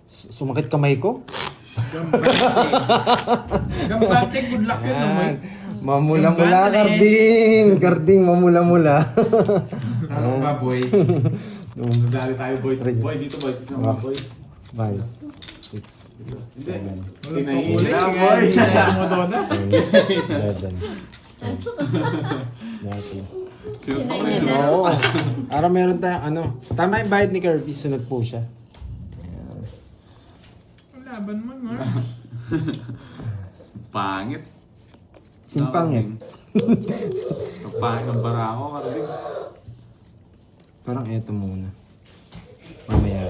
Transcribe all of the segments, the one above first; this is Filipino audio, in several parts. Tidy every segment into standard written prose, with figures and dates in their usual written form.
Sumakit kamay ko? Gambate, good luck yun naman. Mamula-mula, Karding! Karding, mamula-mula. Ano ba, boy? Nagdali tayo, boy. Boy, dito, boy. Dito naman, boy. 5, 6, Hindi. 7. Tinahin na, boy. Tinahin mo donas. 11, 12, Sinutok na Tinahin yun. na. Oo. Ara meron tayong ano. Tama yung bayad ni Kirby. Sunod po siya. Ang laban mo, no? Pangit. Simpangit. Pangit ang bara ako, Karding. Parang eto muna. Mamaya.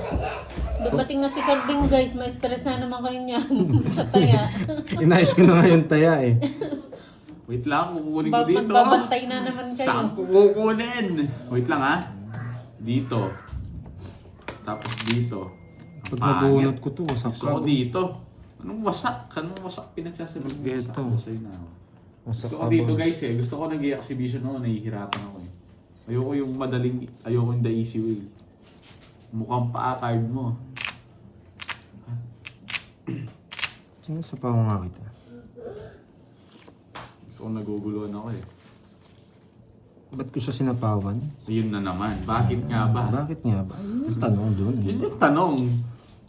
Dumating na si Carding guys, may stress na naman kayo niyan. Sa taya. Inayos ko na nga yung taya eh. Wait lang, kukunin ko dito. Magbabantay na naman Saan kayo. ko kukunin? Wait lang, ha? Dito. Tapos dito. Pag Pangit. nabunot ko to, wasak Gusto ko ka. dito. Anong wasak? Anong wasak pinagsasabi? Ito. Sa'yo na ako. Wasak Gusto ka ko dito ba? guys eh. Gusto ko nag-i-exhibition ako. Nahihirapan ako eh. Ayoko yung madaling, ayoko yung the easy way. Mukhang pa-card mo. Sino sa pa nga kita? Gusto ko naguguluhan ako eh. Ba't ko siya sinapawan? Yun na naman. Bakit nga ba? Bakit nga ba? Yun yung tanong doon. Yun yung tanong.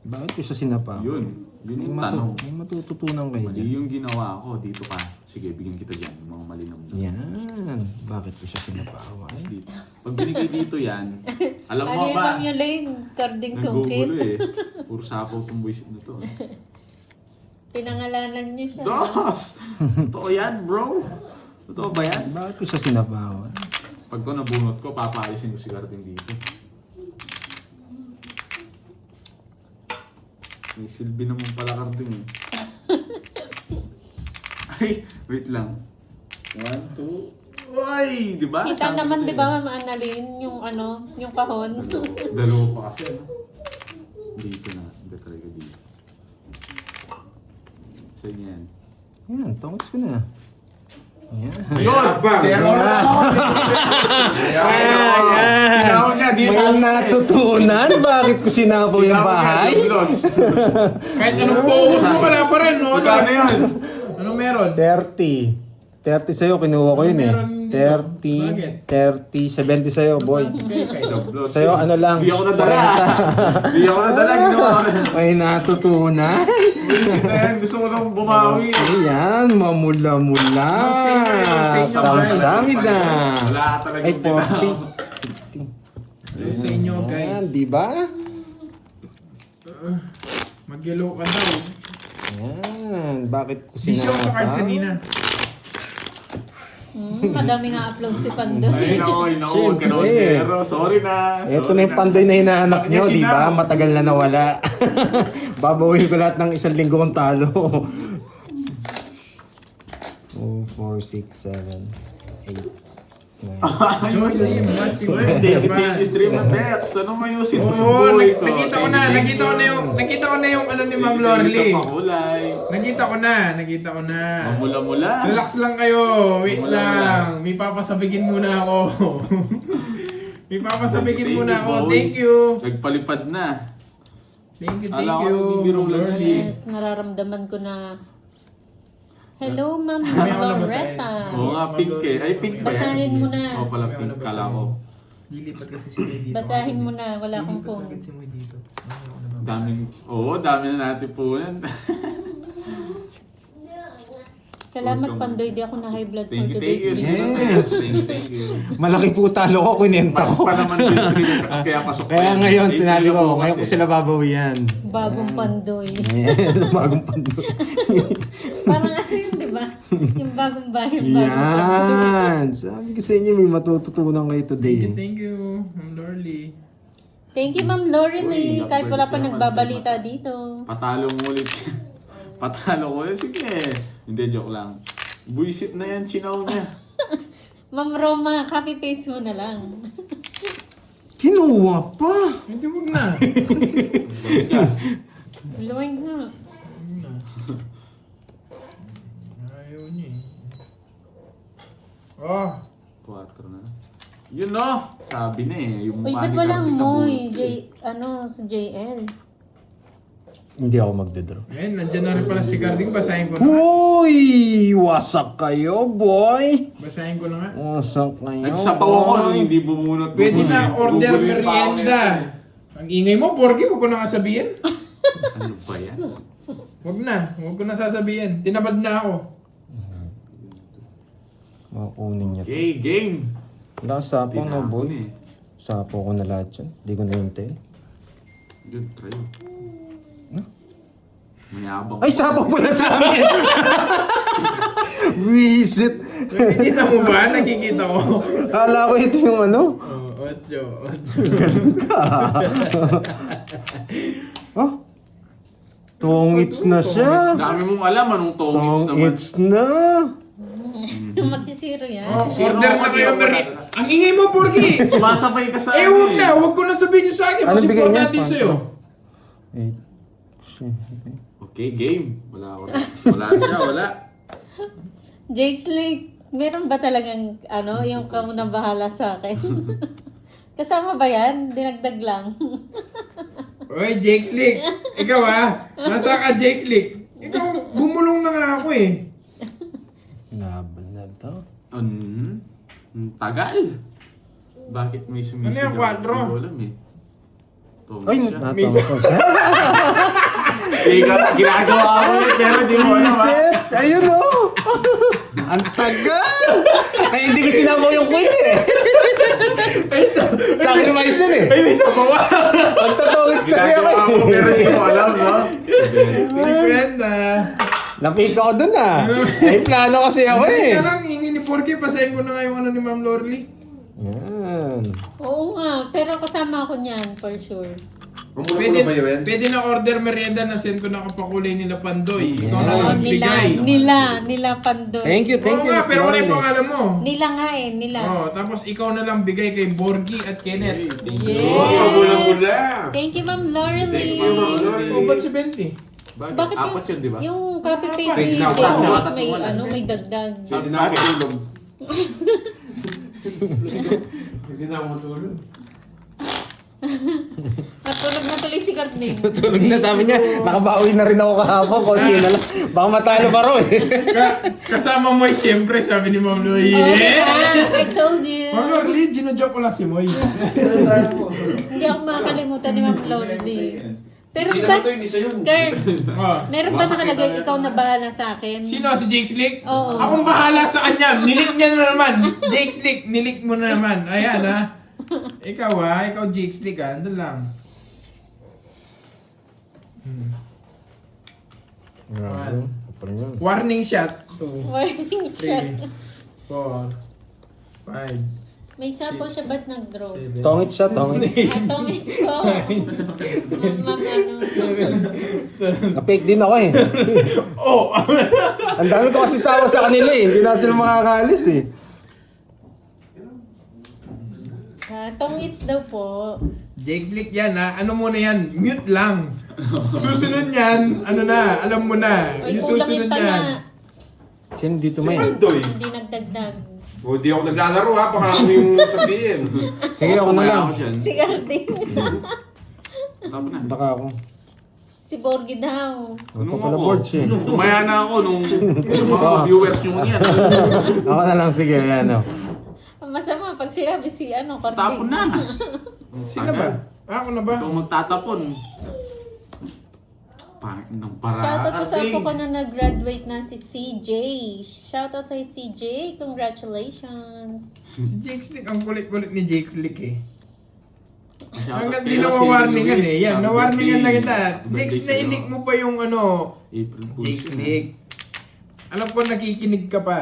Bakit ko siya sinapawan? Yun. Yun yung tanong. May matututunan kayo Mali dyan. yung ginawa ko. Dito ka. Sige, bigyan kita dyan. Yung mga mali na mo. Yan. Bakit ko siya sinapawan? Dito. Pag binigay dito yan, alam Ano mo yung ba? Ma'am Yulaine? Carding sungkit. Nagugulo eh. Puro sapaw tong buwisit na to. Pinangalanan niyo siya. Dos! Totoo yan, bro. Totoo ba yan? Bakit ko siya sinapawan? Pag ko nabunot ko, papaalisin ko si Carding dito. May silbi naman pala Carding eh. Ay, wait lang. 1, 2, Uy! Di ba? Kita Sabi naman, ko di eh. ba, Ma'am Annalyn, yung ano, yung kahon. Dalawa pa kasi ano. Dito na. Hindi talaga dito. Saan yan? Yan, tongos ko na. Yan. Yun! Zero na ako! Sinaw niya, di May natutunan? Bakit ko sinapaw yung bahay? Kahit anong focus mo, wala pa rin, no? Magkano yun? Anong meron? 30. 30 sa'yo, kinuha ko yun eh. Meron dito. 30, 70 sa'yo, boys. Doblos. Sa'yo, ano lang? Di ako nadala. Di ako nadala. Ginawa ko na. May natutunan? Bulisit na yan. Gusto ko nang bumawi. Ayan, mamula-mula. Yung sa inyo, Samsamida. Wala ka talagang Ay, binaw. 40, 60. Yung sa inyo, Ayan, guys. di ba? Mag-yellow ka daw. Ayan, bakit ko Bisyo sa cards sinapaw? kanina. Madami nga upload si Pandoy. Ay, naku, huwag ka naman Siyempre. zero. Sorry na. Ito Sorry na yung pandoy na hinahanap nyo, Bakit di ba? sinaw? Matagal na nawala. Babawiin ko lahat ng isang linggo kong talo. 2, 4, 6, 7, 8, 9. Jolie, what's Uy, David David Stream of Dex. Ano mayusin mo yung Oo, buhay ko? nakita ko na, nakita ko na yung ano ni Ma'am Lorly. Sa pakulay. Nakita ko na. Mamula-mula. Relax lang kayo, wait Wala. lang. May papasabigin muna ako. May papasabigin muna ako. boy. Thank you. Nagpalipad na. Thank Alam ko, you. bibiro Ma'am lang Lorly. Yes, nararamdaman ko na. Hello, Ma'am May ako na Loretta. Oo nga, pink eh. Ay, pink ba yan? Basahin mo na. Oo pala, pink. Kala ko. Lilipat kasi si May dito. Basahin mo na, wala akong Lilipat phone. agad si May dito. Ano, ano ba? Daming, dami na natin po yan. Salamat, Welcome. Pandoy. Di ako na high blood for Thank you, today's thank you. video. Yes. Thank you. Malaki po talo ko, kunenta Mas ko. pa naman din 3 packs, kaya pasok pa Kaya yan. ngayon, Eight sinabi na ko, po ngayon ko kasi. sila babawian. Bagong Pandoy. Yes, bagong pandoy. Parang ano yun, di ba? Yung bagong bahay, bagong Pandoy. Yan. Sabi ko sa inyo, may matututunan kayo today. Thank you, Ma'am Lorly. Thank you, Ma'am Lauren. Uy, Kahit wala pa naman nagbabalita sila. dito. Patalo mo ulit. Patalo ko ulit. Sige. Hindi, joke lang. Buisit na yan, chinaw niya. Ma'am Roma, copy paste mo na lang. Kinuha pa. Hindi, wag na. Luwag na. Ayaw niya eh. Oh, 4 na. Yun no! Sabi na eh. Yung Uy, mukha ba't ni walang Carting mo nabulot sa JL? Hindi ako magdodraw. Ngayon, nandiyan na rin pala si Carding. Basahin ko na nga. Uy! Wasak kayo, boy! Basahin ko na nga. Wasak kayo, Nagsapaw ako nung hindi bumunot. Pwede na order merienda. Ang ingay mo, Borgie, huwag ko na nga sabihin. Ano ba yan? Huwag ko na sasabihin. Tinabad na ako. Makunin niya. Okay, game. Wala, sapo na, Tinapon boy. eh. Sapo ko na lahat yan. Hindi ko nahintayin. Yun, try. Mayabang. Ay, sapo pala sa amin! Visit! Nakikita mo ba? Nakikita ko. Kala ko ito yung ano. Oh, 8. Oh? Tongits na siya. Dami mong alam anong tongits naman. Tongits na. Magsisiro yan. Oh, Sino order ako, na kayo di ako merienda. wala. Ang ingay mo, Borgie! Sumasabay ka sa Eh, huwag na. Huwag ko na sabihin yung sa akin. Ano Kasi bigay niya? natin sa'yo. 8. Okay, game. Wala ako. Wala siya, wala. Jake's Lake, meron ba talagang yung kamunang bahala sa akin? Kasama ba yan? Dinagdag lang. Oy, Jake Slick. Ikaw nasa ka, Jake Slick. Ikaw, bumulong na nga ako eh. Laban na to. Ang tagal. Bakit may sumisigaw? Ano yung quadro? Hindi ko alam eh. Tongits Ay, siya. natama ko siya. Ginagawa ko yun, pero di mo alam ha. Visit! Ayun o! Ang tagal! Ay, hindi ko sinabaw yung quiz eh. Sacrifice yun eh. Ay, may sabawa. Pagtatongit kasi ako Ginagawa ko, pero di mo alam, no? 50. Napika ko dun ah. May plano kasi ako eh. Kaya lang, ingin ni Porky. Pasahin ko na nga yung ano ni Ma'am Lorly. Yan. Oo nga, pero kasama ako niyan, for sure. Pwede na order merienda na send ko na kapakulay nila Pandoy. Ikaw na Oo, lang bigay. nila Pandoy. Thank you, Oo nga, Miss pero wala yung Lorely. pangalan mo. Nila nga nila. Oh, tapos ikaw na lang bigay kay Borgie at Kenneth. Yes. Thank you, Ma'am Lorely. Oh, ba't si 20? Bakit? Apat yun, di ba? Yung copy paste Apat. ni Apat. Jake's Apat. Lake, may dagdag. Pwede na ako tulog. Natulog na tuloy si Carding. Tulog na sabi niya, nakabawi na rin ako kahapon. Konti na lang. Baka matalo pa raw eh. Kasama mo siyempre, sabi ni Ma'am Lorly. Oh, diba? I told you. Ma'am Lorly, ginojoke ko lang si Moy. Hindi ako makakalimutan ni Ma'am Lorely. Pero ba, Kurt, Oh. meron ba nakalagay ikaw na bahala sa akin? Sino? Si Jake Slick? Oo. Akong bahala sa kanya. Nilik niya na naman. Jake Slick, nilik mo na naman. Ayan Ikaw ikaw Jake Slick Andun lang. Grabe. Warning shot. 2, Warning shot. 3, 4, 5, May sapo siya ba't nag-draw? 7. Tongit siya, tongit. Atomics ko. Ma'am, Napake din ako eh. Oh! Ang dami ko kasi sama sa kanila eh. Hindi na sila makakalis eh. Tongits daw po. Jake Slick yan Ano muna yan? Mute lang. Susunod yan, alam mo na. Oy, Yung kulang susunod yung tanga. yan. Sino dito may? Hindi nagdagdag. O, di ako naglalaro ha, baka ano yung sabihin. Sige, ako na lang. Ako siya. Si Carding. Tama na. Baka ako. Si Borgie daw. Ako pala boards eh. Umaya na ako nung mga viewers nyo yan. Ako na lang, sige, yan o. Ang masama pag sinabi si Carding. Tapon na. Sino ba? Ako na ba? Ikaw magtatapon. Pangit ng para. Shoutout po sa ako ko na nag-graduate na si CJ. Shoutout sa CJ. Congratulations. Jake Slick, ang kulit-kulit ni Jake Slick eh. Hanggang Shoutout di kayo, na si warningan Luis. eh. Yan, Happy na-warningan na birthday. kita. Happy Next birthday na sa'yo. inik mo pa yung April Fools Jake na. Slick. Alam ko nakikinig ka pa.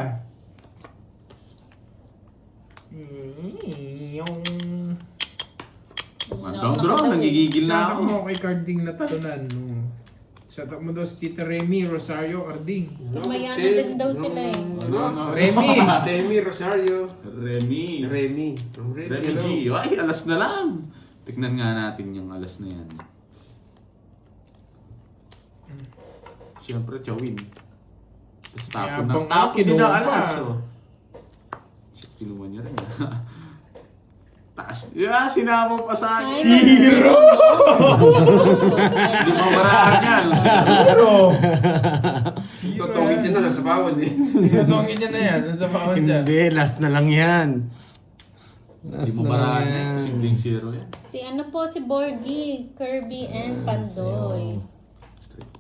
Yung... Draw, nagigigil na Shoutout ako. mo kay Carding na talunan. Shoutout mo daw si Tita Remy, Rosario, Arding. Tumayana din daw sila eh. Remy! Demi Rosario. Remy. Remy. From Remy. Remy G. Ay, alas na lang. Tignan nga natin yung alas na yan. Siyempre, Chawin. Tapos tapon Yabang ng tapon din kinuha ang pa. alas. Oh. Shit, kinuha niya rin. Taas. Yeah, sinama pa sa akin. Zero! Hindi mo maraan yan. Zero! Totongin niya na sa bawan eh. Tinatongin niya na yan. Nasa bawal siya. Hindi, last na lang yan. Hindi Last mo na lang maraan yan. yan. Simpleng zero yan. Si ano po, si Borgie, Kirby, and Pandoy. Straight.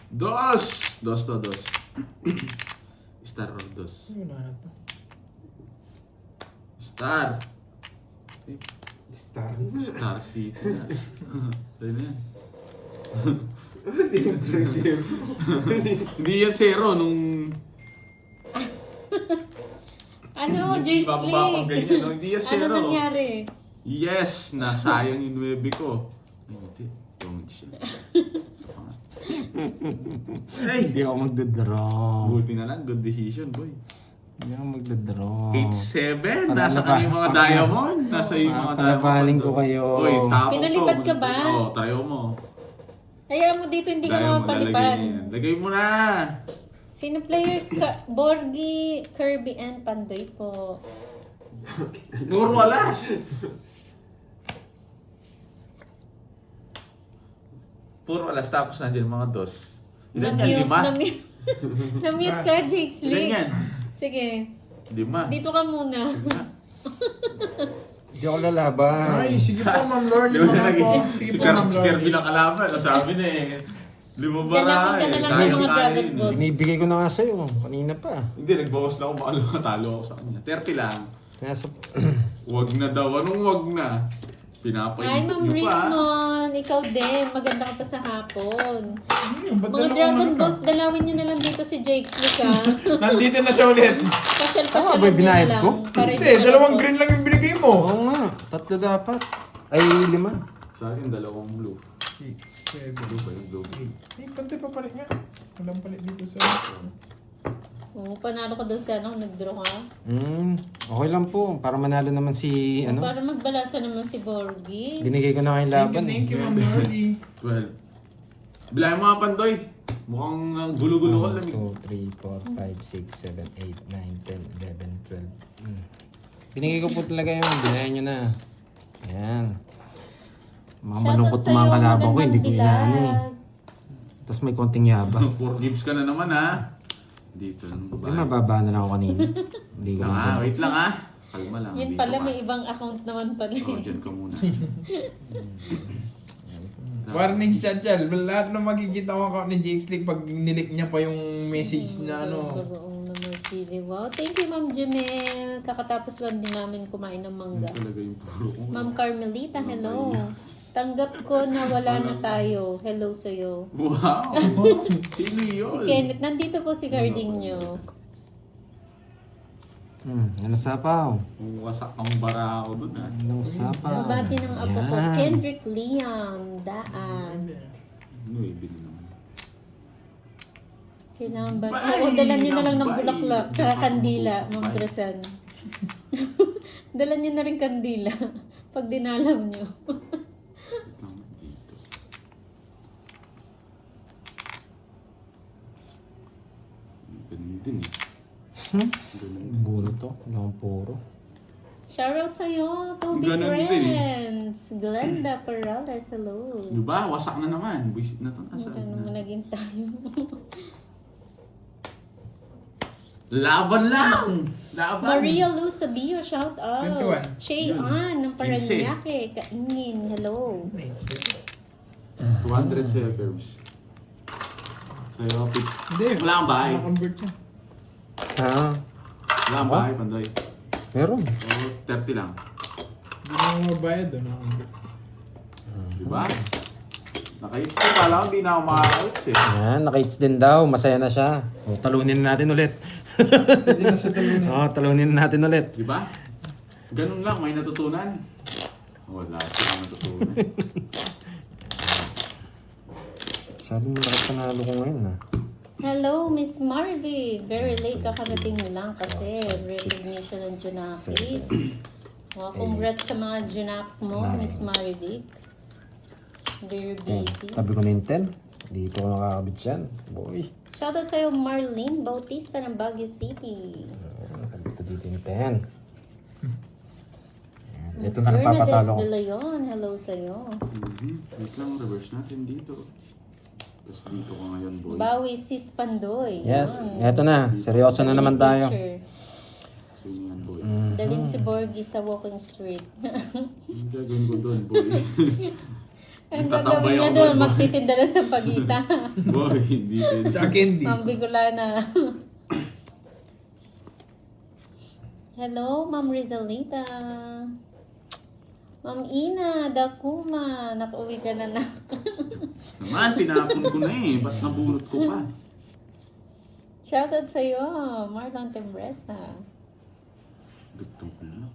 Dos! Dos to, dos. Star or dos? Star. Star. Star City na. Tayo na yan. Hindi yan zero nung... Ano, Hindi Jake bababa pang Slick? ganyan, no? Hindi yan Ano zero. nangyari? Yes! Nasayang yung 9 ko. Ay, hindi. Don't siya. Hey! Hindi ako magdadraw. Buti na lang. Good decision, boy. Hindi ako magdadraw. 8-7. Para Nasa ano ka yung mga pa? diamond. Nasa yung mga Palabaling diamond. ko kayo. Oy, stop Pinalipad ka ba? Oo, tayo mo. Hayaan mo dito, hindi ka Diamond, mapalipad. lalagay niya yan. Lagay mo na! Sino players ka? Borgie, Kirby, and Pandoy po. Puro alas! Puro alas, tapos nandiyan mga dos. Ilan yan? 5? Na-mute ka, Jake Ilan Slick. yan? Sige, 5. dito ka muna. Hindi ako lalaban. Ay, sige po, Ma'am Lord. Di ba Lima lagi? po. Sige Si po, Ma'am si Lord. Kirby na kalaban. Sabi na eh. Lumabara Ganapin ka eh. na lang Kaya ng mga kaya Dragon yun. Balls. Binibigay ko na nga sa'yo. Kanina pa. Hindi, nagbawas lang ako. Baka makatalo ako sa kanya. 30 lang. Nasa... Wag na daw. Anong wag na? Hi, Pinapaikot Ma'am nyo pa. Rismon. Ikaw din. Maganda ka pa sa hapon. Ba't Mga dalawa Dragon ka? Balls, dalawin nyo na lang dito si Jake Slick, ha? Nandito na siya ulit. Pasyal-pasyal Tama ba yung binayad ko? Hindi, dalawang green lang yung binigay mo. Oo nga. 3 dapat. Ay, 5. Sa akin, 2 blue. 6, 7, Blue ba yung blue? Eh, pantay pa palit nga. Walang palit dito sa... Oo, panalo ka daw sa ano, nag-draw ka. Okay lang po. Para manalo naman si... Ano? Para magbalasa naman si Borgie. Binigay ko na kayong laban. Thank you, Ma'am Lordy. 12. Bilahin mo nga, Pandoy. Mukhang gulo-gulo ko 1, lamig. 2, 3, 4, 5, 6, 7, 8, 9, 10, 11, 12. Binigay ko po talaga yun. Binayan nyo na. Ayan. Mga malungkot mga kalaban ko. Hindi ko inaano eh. Tapos may konting yabang. 4 gives ka na naman, ha? Dito lang Ay, babae. mababa na lang ako kanina. Hindi ko na. Wait lang, ha? Kalma lang. Yun dito pala, ka. may ibang account naman pala. Oo, dyan ka muna. Warning siya, Chal. Lahat na makikita ko account ni Jake Slick pag nilik niya pa yung message na ano. Bagoong na Mercedes. Wow, thank you, Ma'am Jamel. Kakatapos lang din namin kumain ng mangga. Yun talaga yung puro ko. Ma'am Carmelita, hello. Tanggap ko na wala na tayo. Hello sa'yo. Wow! Sino yun? Si Kenneth, nandito po si Cardinho. Ano sapaw? Wasak ang bara ako dun, ha? Ano sapaw? Nabati ng apo ko, Yan. Kendrick Liam, Daan. Ano eh, bili naman. Kailangan ba? Bye! Oo, dalan nyo na lang ng Bye! bulaklak, tsaka kandila, Ma'am Bye! Cresan. Dalan nyo na rin kandila pag dinalam nyo. Wait lang, dito. Ganun din eh. Ganun. Bulo to. Wala akong puro. Shoutout sa'yo, Toby Ganun din eh. Friends. Glenda Perales, hello. Diba? Wasak na naman. Buisit na to. Nasa Ano naman naging tayo? Laban lang! Laban! Maria Luz Sabio, shout out. 21. Che Yun. Ann ng 15. Paranaque, Kaingin, hello. 200 sa'yo, Curbs. Sa'yo, pick. Hindi. Wala kang bahay. Convert niya. Ha? Wala kang bahay, Pandoy. Meron. Oo, 30 lang. Hindi na ako mabayad doon. Diba? Naka-hits ko. Kala ko hindi na ako makaka-hits eh. Yan, naka-hits din daw. Masaya na siya. O, talunin natin ulit. Hindi na sa talunan. Oo, talunin natin ulit. Diba? Ganun lang, may natutunan. Wala siya natutunan. Sabi mo nakapanalo ko ngayon ha. Hello, Miss Marvy. Very late kakarating lang kasi recognition ng Junakis. Well, congrats sa mga Junak mo, Miss Marvy. Very busy. Tabi ko na yung 10. Dito ko nakakabit yan. Boy. Shoutout sa'yo, Marlene Bautista ng Baguio City. Ito dito yung 10. Miss Ito na napapatalo ko. Bernadette De Leon, hello sa'yo. Wait lang, reverse natin dito. Tapos dito ka ngayon, boy. Bawi Sis Pandoy. Yes, Yan. eto na. Seryoso na naman tayo. Picture. Sino yan, boy? Dalhin si Borgie sa walking street. Ang gagawin ko doon, boy. Ang Tatambay gagawin niya ako doon, doon, boy. magtitinda na sa pagita. Boy, hindi pwede. Tsaka candy. Ang Bicolana. Hello, Ma'am Rizalita. Ma'am Ina, Dakuma, nakauwi ka na na. Naman, tinapon ko na eh. Ba't nabunot ko pa? Shoutout sa'yo, Marlon Tembresa. Dugtong ko na.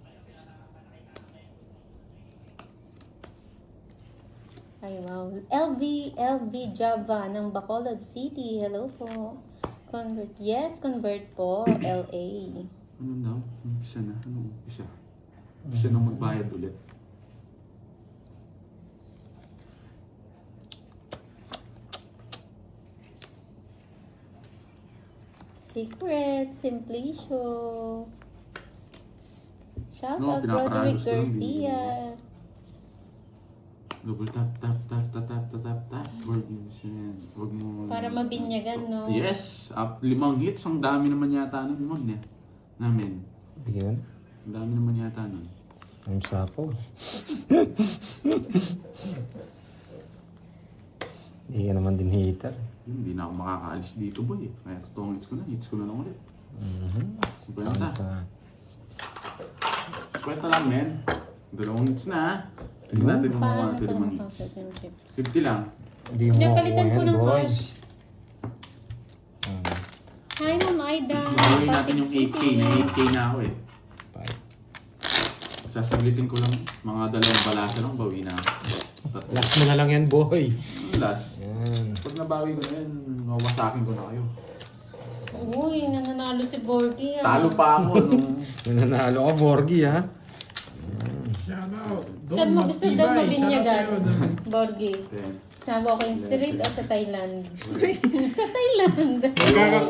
Ay, wow. LV Java ng Bacolod City. Hello po. Convert. Yes, convert po. LA. Ano daw? Umpisa na. Ano umpisa? Umpisa na magbayad ulit. Secret, Simplicio. Shout No, out pinaparayos Roderick ko lang, Garcia. Double tap, tap, tap, tap, tap, tap, tap, tap. Huwag mo... Para mabinyagan, no? Yes! 5 hits. Ang dami naman yata nun, Mon, eh. Namin. Yun. Ang dami naman yata nun. Ang sapo. Hindi ka naman din hater. Hindi na ako makakaalis dito, boy. Kaya totoong hits ko na lang ulit. 50. Sa 50 lang, men. 2 hits na, ha? Tignan natin kung Paano mga ito 3 hits. makakasip? 50 lang. Hindi mo Hindi, ako palitan ko yan, ng boy. cash. Hi, Ma'am Aida. Gawin natin Pasig yung 8K. City. Na 8K na ako, eh. Five. Sasaglitin ko lang. Mga 2 balasa lang, bawi na ako. Tatlo. Last mo na lang yan, boy. Last. Yan. Pag nabawi ko na yan, mawasakin ko na kayo. Uy, nananalo si Borgie. Talo pa ako nung... Nananalo ka, Borgie, ha? Shout out. Saan mo gusto daw mabinyagan? Borgie. Ten. Sa walking street o sa Thailand? Sa Thailand.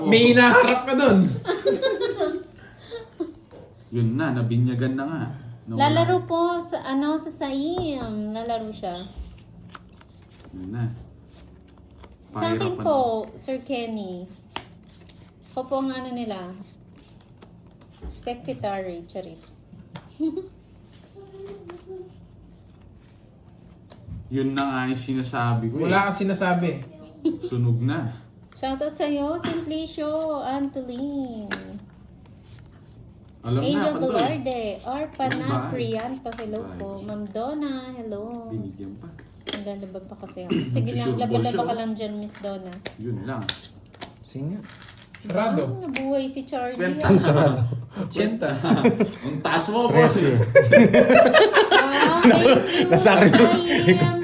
May hinaharap ka doon. Yun na, nabinyagan na nga. Nawala. Lalaro po sa sa Saim. Lalaro siya. Yun na. Sa akin Pahirapan. po, Sir Kenny. Ako po ang ano nila. Sexy Tari, Charis. Yun na nga yung sinasabi ko eh. Wala kang sinasabi. Sunog na. Shoutout sa'yo, Simplicio, Antolin. Alam na, Angel Pandoy. Velarde, Orpana Bye. Prianto, hello po. Bye. Ma'am Donna, hello. Binigyan pa. Ang lalabag pa kasi ako. Sige lang, Sure, laba-laba sure. ka lang dyan, Miss Donna. Yun lang. Singa. Sarado. Ah, nabuhay si Charlie. Kwenta. Sarado. 80. Ang taas mo, boss. 13. Ah, thank you. Nasakit ko. Sayang.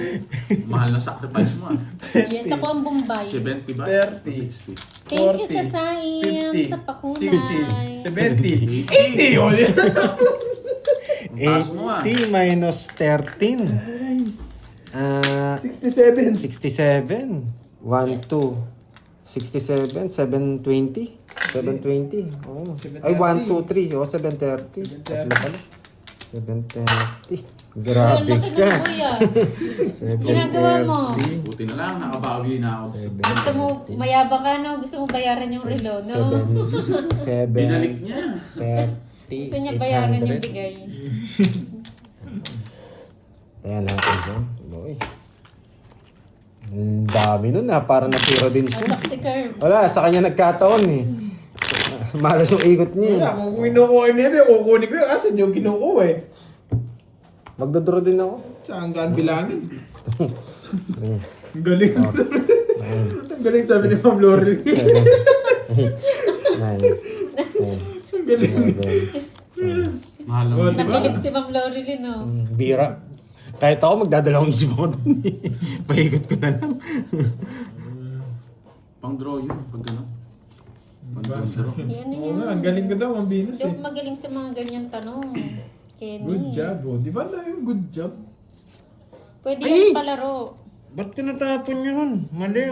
Mahal na sacrifice mo ah. Yes, ako ang Bombay. 70 ba? 30. 60. Thank you sa 40, Saim, 50, sa pakunay. 60, 70, 80 yun. Ang taas mo ah. 80 minus 13. 67. 67. 1, 2. 67, 720. 720. Oh. Ay, 1, 2, 3. Oh, 730. Tatlo pala. 730. Grabe Ang laki ka. ng buya. Ginagawa mo. 730. Buti na lang, nakabawi na ako. Gusto mo, mayabang ka, no? Gusto mo bayaran yung relo, no? 7, Binalik niya. 30, Gusto niya bayaran yung 800. bigay. Ayan natin dyan. Boy. Ang dami nun ha. Parang nasira din siya. Asak si Curve. Wala, sa kanya nagkataon eh. Malas yung ikot niya. Wala, kung kinukuha niya, kukunin ko yun kasi hindi yung kinukuha eh. Magdodraw din ako. Saan gaan bilangin? Ang galing. Ang galing sabi ni Ma'am Laurel. 7, 8, 9, 10, Ang galing. 11. Mahal Oh, lang. di ba? Nakilig si Ma'am Laurelyn, no? Bira. Kahit ako magdadalawang isip ako dun eh. Paikot ko na lang. Pang draw yun, pag gano'n. Pag Basa. draw. Yan na Oo nga, yan. ang galing ko daw, Ma'am Venus Hindi eh. ako magaling sa mga ganyan tanong. Kenny. Good job, oh. Di ba na yung good job? Pwede Ay! yan palaro. Ba't tinatapon yun? Mali.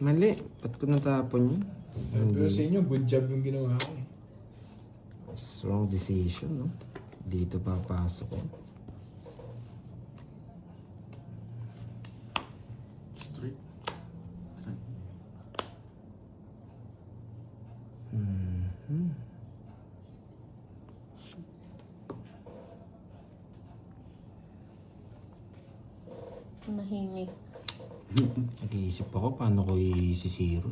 Mali. Ba't ko natapon yun? Pero sa inyo, good job yung ginawa ko eh. It's wrong decision, no? Dito papasok ko. Straight. Try. Mhm. Mahimik. Nag-iisip ako paano ko i-zero.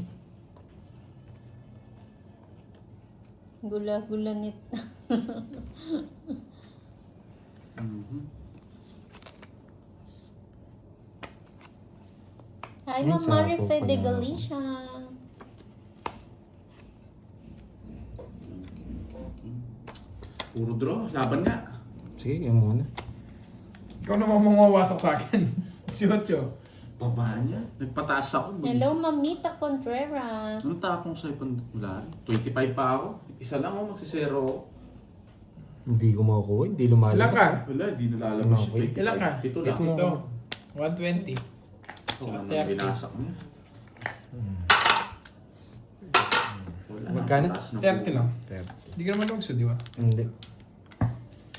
Gula-gula nit. Mhm. Hi, Ay, Ma'am sapo Marife de pala. Galicia. Puro draw. Laban nga. Sige, yan muna. Ikaw naman mawawasak sa akin. Si Ocho. Baba niya. Nagpataas ako. Hello, Mamita Contreras. Anong tapong sa'yo pang wala? 25 pa ako. Isa lang ako. Magsisero ako. Hindi ko makukuha, hindi Ilan lumalabas. ka? Wala, di nalalabas Okay. yung 25. Ilan ka? Ito lang. Ito. Ito. 120. Ito Sa naman 30. binasak niya. Wala. Magkano? Taas ng 30 lang. 30. Hindi ka naman lugso, di ba? Hindi.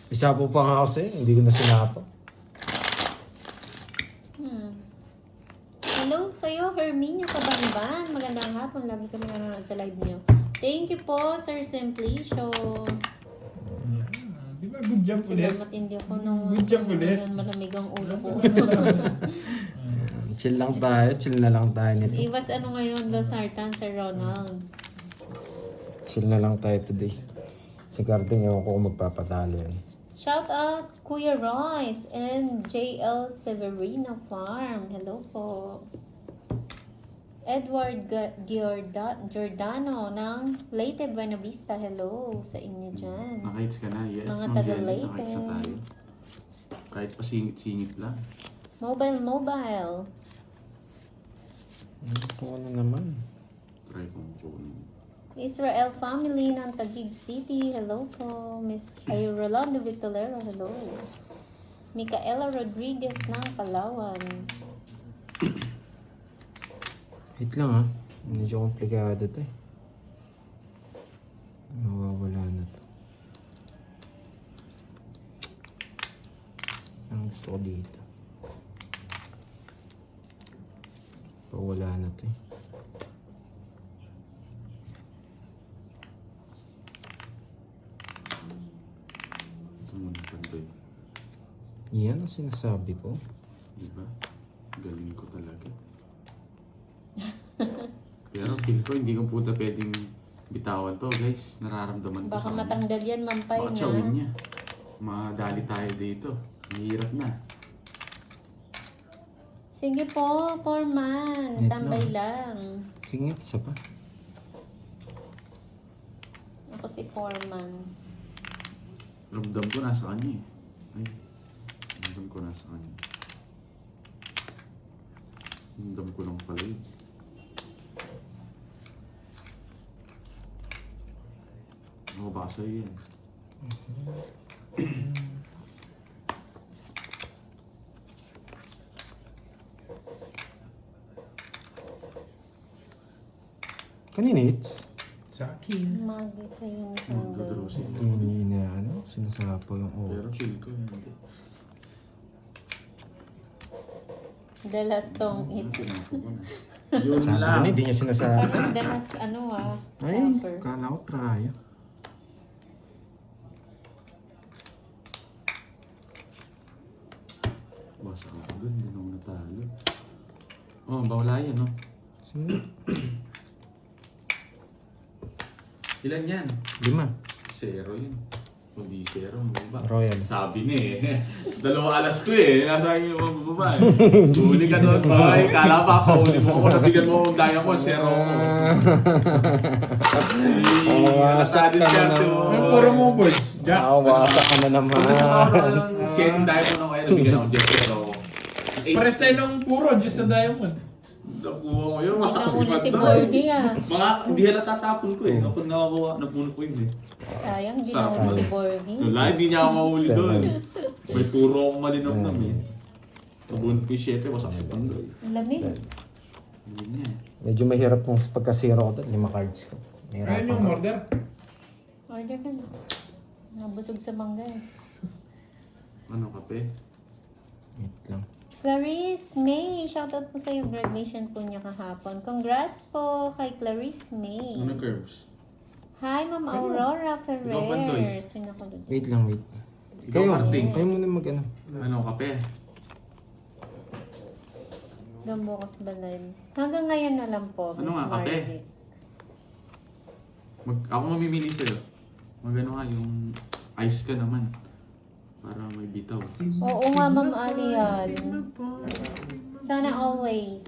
Isa po pa nga ako sa'yo, hindi ko na sinapa. Hello sa'yo, Herminio Kabanban. Magandang hapon. Lagi kami nanonood sa live niyo. Thank you po, Sir Simplicio. Di ba good job ulit? Salamat hindi ako nung Good job ulit. ngayon malamig ang ulo ko. Chill lang tayo, chill na lang tayo nito. Iwas ano ngayon, Losartan, Sir Ronald. Chill na lang tayo today. Si Gardeng, ewan ko kung magpapatalo yan. Shout out Kuya Royce and JL Severino Farm. Hello po. Edward Giordano ng Leyte Buena Vista. Hello sa inyo dyan. Nakaits ka na, yes. Mga Ma'am taga Jenny, Leyte. nakaits na tayo. Kahit pa singit-singit lang. Mobile. Kung ano naman. Try kong kunin. Israel family ng Taguig City. Hello po. Miss Rolando Vitolero. Hello. Micaela Rodriguez ng Palawan. Wait lang ha. Medyo komplikado to eh. Mawawala na to. Ang gusto ko dito. Pawala na to eh. Ito muna pantay. Yan ang sinasabi ko. Diba? Galing ko talaga. Pero feel ko, hindi ko puta pwedeng bitawan to, guys. Nararamdaman ko Baka sa kanya. matanggal yan, Mampay Baka na. tsawin niya. Madali tayo dito. Mahirap na. Sige po, Foreman. Wait Tambay lang. Sige, isa pa. Ako si Foreman. Ramdam ko nasa kanya eh. Ay. Ramdam ko nasa kanya. Ramdam ko lang pala yun. Ako baka sa'yo yan. Kanina it's. Sa akin. Magi kayo ni Nagdodro Sunday. sila. Hindi na ano, sinasapo yung Pero oras. chill ko hindi. The last song it's. Yun Sabi ko lang. na, hindi niya sinasabi. Parang the last ano Ay, rapper. kala ko tryo. Basta ako dun, hindi na ako natalo. Oh, bawala yan, no? Sige. Ilan yan? 5. Zero yun. O di zero, mababa. Royal. Sabi ni eh. 2 alas ko eh. Nasa akin yung mababa eh. Huli ka doon, boy. Kala pa, pauli mo ako. Nabigyan mo akong diamond, zero ako. Alas ka diskarte mo. Ang puro mo, boys. Jack. Wasak ka na naman. Kung nasa ako ng 7 diamond ako, nabigyan ako, just zero ako. Pares tayo ng puro, just sa diamond. Nakuha ko yun, masak Nauna si doon. Borgie ah. Mga, hindi halata tatapon ko eh. Kapag nakakuha, napuno ko yun eh. Sayang, di nauna si Borgie. Wala, hindi niya ako mahuli doon. May puro akong malinam-nam eh. Nabunod ko yung 7, wasak sa pando eh. Lamig. Hindi niya eh. Medyo mahirap kung pagka-zero ko doon, 5 cards ko. Ayaw nyo Mahirapan order? Order ka na. Nabusog sa bangga eh. Ano kape? Wait lang. Clarice May, shoutout po sa yung graduation po niya kahapon. Congrats po kay Clarice May. Ano curves? Hi, Ma'am Aurora Ikaw, Pandoy. Ferrer. Sino ko doon? Wait lang, wait. Ikaw, Marting. Kayo muna mag-ano. Ano kape? Hanggang bukas ba live? Hanggang ngayon na lang po, Ano Miss nga, kape? Marvick. Ako mamimili sa'yo. Magano nga yung ice ka naman. Para may bitaw. Oo nga, Ma'am Alial. Sana always.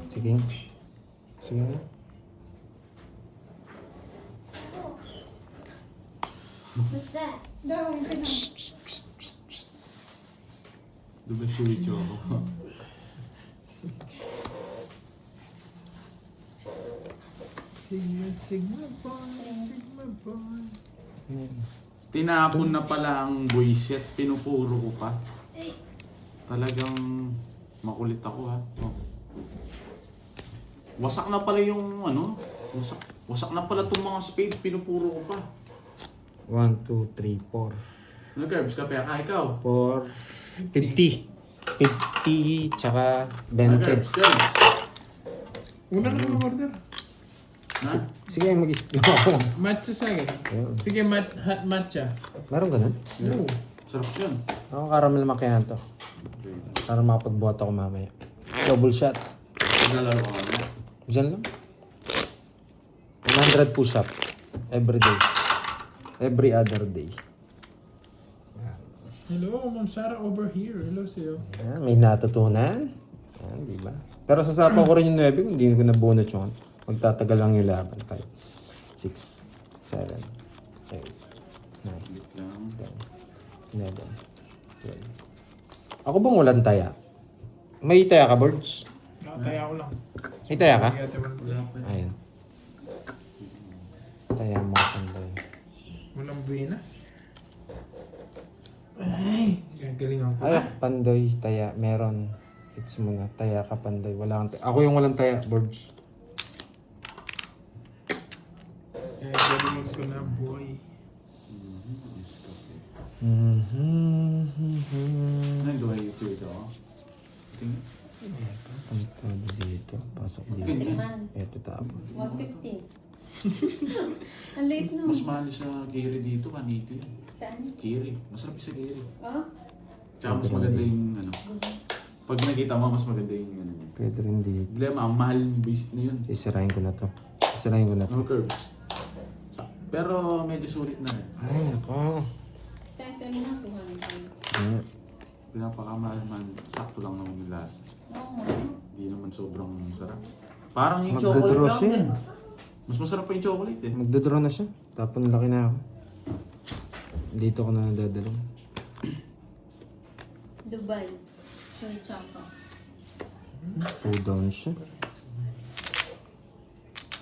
Sige. Sige na. What's that? Dumichu-wichu ako. Sigma boy. Tinapon na pala ang buisit. Pinupuro ko pa. Talagang makulit ako ha. Oh. Wasak na pala yung ano. Wasak na pala itong mga spade. Pinupuro ko pa. 1, 2, 3, 4. Ano Curbs? Kape ka ikaw? 4, 50. 50, tsaka Ano 20. Curbs? Una na ng order. Ha? Sige, mag-isip lang ako. Matcha sa akin. Ayun. Sige, hot matcha. Meron ganun? Oo. Sarap yun. Ako caramel macchiato. Para makapagbuhat ako mamaya. Double shot. Nalaro ka na. Diyan lang. 100 push-up. Every day. Every other day. Hello, Ma'am Sarah over here. Hello sa'yo. Ayan, may natutunan. Ayan, di ba? Pero sasapaw ko rin yung 9 kung hindi ko nabunot yung ano. Magtatagal lang yung laban. 5, 6, 7, 8, 9, Wait lang. 10, 11, 12. Ako bang walang taya? May taya ka, Birds? Nakataya ko lang. May taya ka? Wala pa. Ayun. Taya mo kanday. Walang buenas. Ay, gagaling ako. Ay, pandoy, taya. Meron. It's mo na. Taya ka, pandoy. Wala kang taya. Ako yung walang taya, Birds. Eh, gagaling ko na, boy. Yes, kape. Mm-hmm. Ano gawin ito ito? Tingin. Punta dito. Pasok dito. Tikman. Ito tapo. 150. Ang late no. Mas mahal sa Gary dito, 180 yan. Saan? Gary. Masarap yung sa Gary. Oh? Tsaka mas maganda yung ano. Pag nakita mo, mas maganda yung ano. Pwede rin dito. Problema, ang mahal yung beast na yun. Isirahin ko na to. Isirahin ko na to. No curves. Pero medyo sulit na rin. Ay, nako. Sa SM na 200. Ayan. Pinapakamahal man, sakto lang naman yung lasa. Oo nga. Hindi naman sobrang sarap. Parang yung Magdodraw chocolate siya. lang din. Mas masarap pa yung chocolate eh. Magdodraw na siya. Tapon laki na ako. Dito ko na nadadalo. Dubai. Choy Choco. Pull down siya.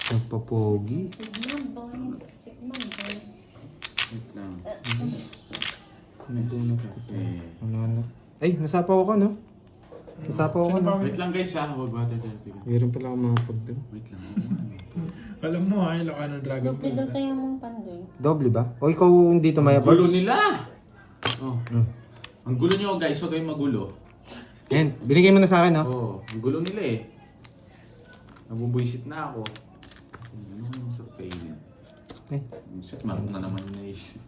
Nagpapogi. Sigma boys. Sigma boys. Wait lang. Ano Eh, ano? Ay, nasapaw ako, no? Nasapaw ako, no? Wait lang guys ha, huwag water therapy. Meron pala ako makapag doon. Wait lang. Alam mo ha, ilo ka ng Dragon Doble daw Quest. tayo mong pandoy. Doble ba? O ikaw hindi tumaya, Gulo Birds? nila! Oh. Hmm. Ang gulo nyo guys, huwag kayong magulo. Ayan, binigay mo na sa akin, no? Oo, ang gulo nila eh. Nabubuisit na ako. Ano ang masarap kainin? Ay, Set mark na naman yung naisip.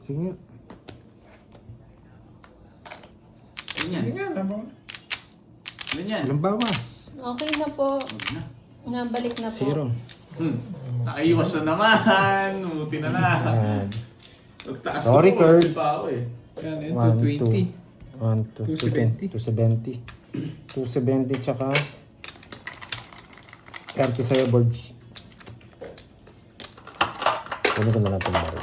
sige nga. Hindi Ganyan. nga, alam mo. Ganyan. Walang bawas. Okay na po. Huwag na. Nabalik na po. Zero. Nakaiwas na naman. Muti na na. Ayan. Magtaas Sorry, ko, Kurds. si Pao eh. Yan, yun, 1, 2, 220. 270. 270 tsaka 30 sa'yo, Birds. Kunin ko na natin baro.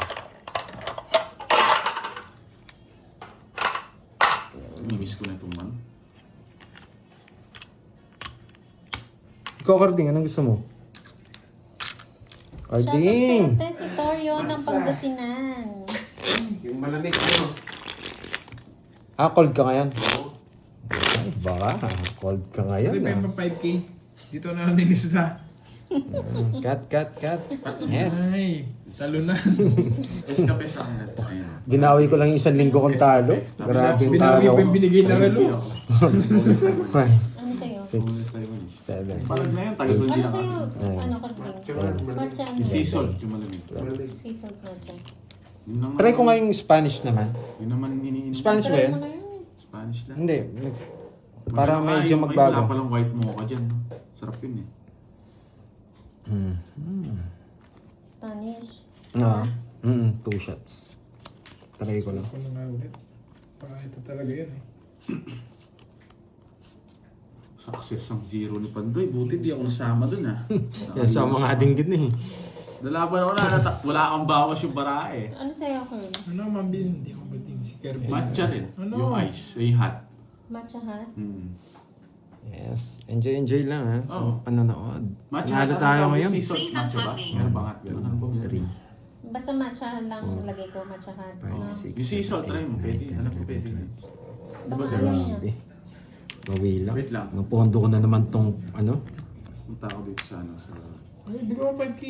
Nimiss ko na itong man. Ikaw, Carding, anong gusto mo? Carding! Shoutout sa si Torio ng Pangasinan. Yung malamig ano. Ah, cold ka ngayon? Baka, cold ka Ito ngayon. pa yung 5K. Dito na lang nilista. Cut. Yes. Ay, talunan. Escape sa akin. Ayan. Binawi ko lang yung 1 linggo kong talo. Grabe yung Binawi talo. pa yung binigay na relo. 5, Ano sa'yo? 6, 7. Palag na yun, tagal ko hindi Ano sa'yo? nakakita. Ano karding? Matcha and Sea salt, yung malamig. sea salt matcha. Yun naman. Try ko nga yung Spanish naman. Yun naman iniinom. Spanish ba Try yun? mo na yun. Spanish lang. Hindi. Para medyo Wala magbago. palang white mocha dyan. No? Sarap yun eh. Spanish. No. 2 shots. Try ko lang. Ako na nga ulit. Ito talaga yun eh. Success ang zero ni Pandoy. Buti di ako nasama dun ah. Yan sa mga dinggit na eh. Nalaban ako na, wala kang bawas yung bara eh. Ano sa'yo, Kurt? Ano mambin? Hindi ko bating si Kirby. Matcha rin. Ano? Yung ice, yung hot. Matcha hot? Yes. Enjoy lang ha. Sa Oo. panonood. Matcha Panalo hot. tayo Ano ngayon. tawag? Sea salt matcha ba? Meron ba nga? Ganun ano ba? 3, Basta matcha lang lagay ko, matcha hot. 5, 6, Yung sea salt, try mo. Pwede. Alam ko pwede. Baka Diba, ayaw niya. Grabe. Bawi lang. Wait lang. Napondo ko na naman tong ano. Punta ako dito sa ano, sa Ay, bigyan mo 5K.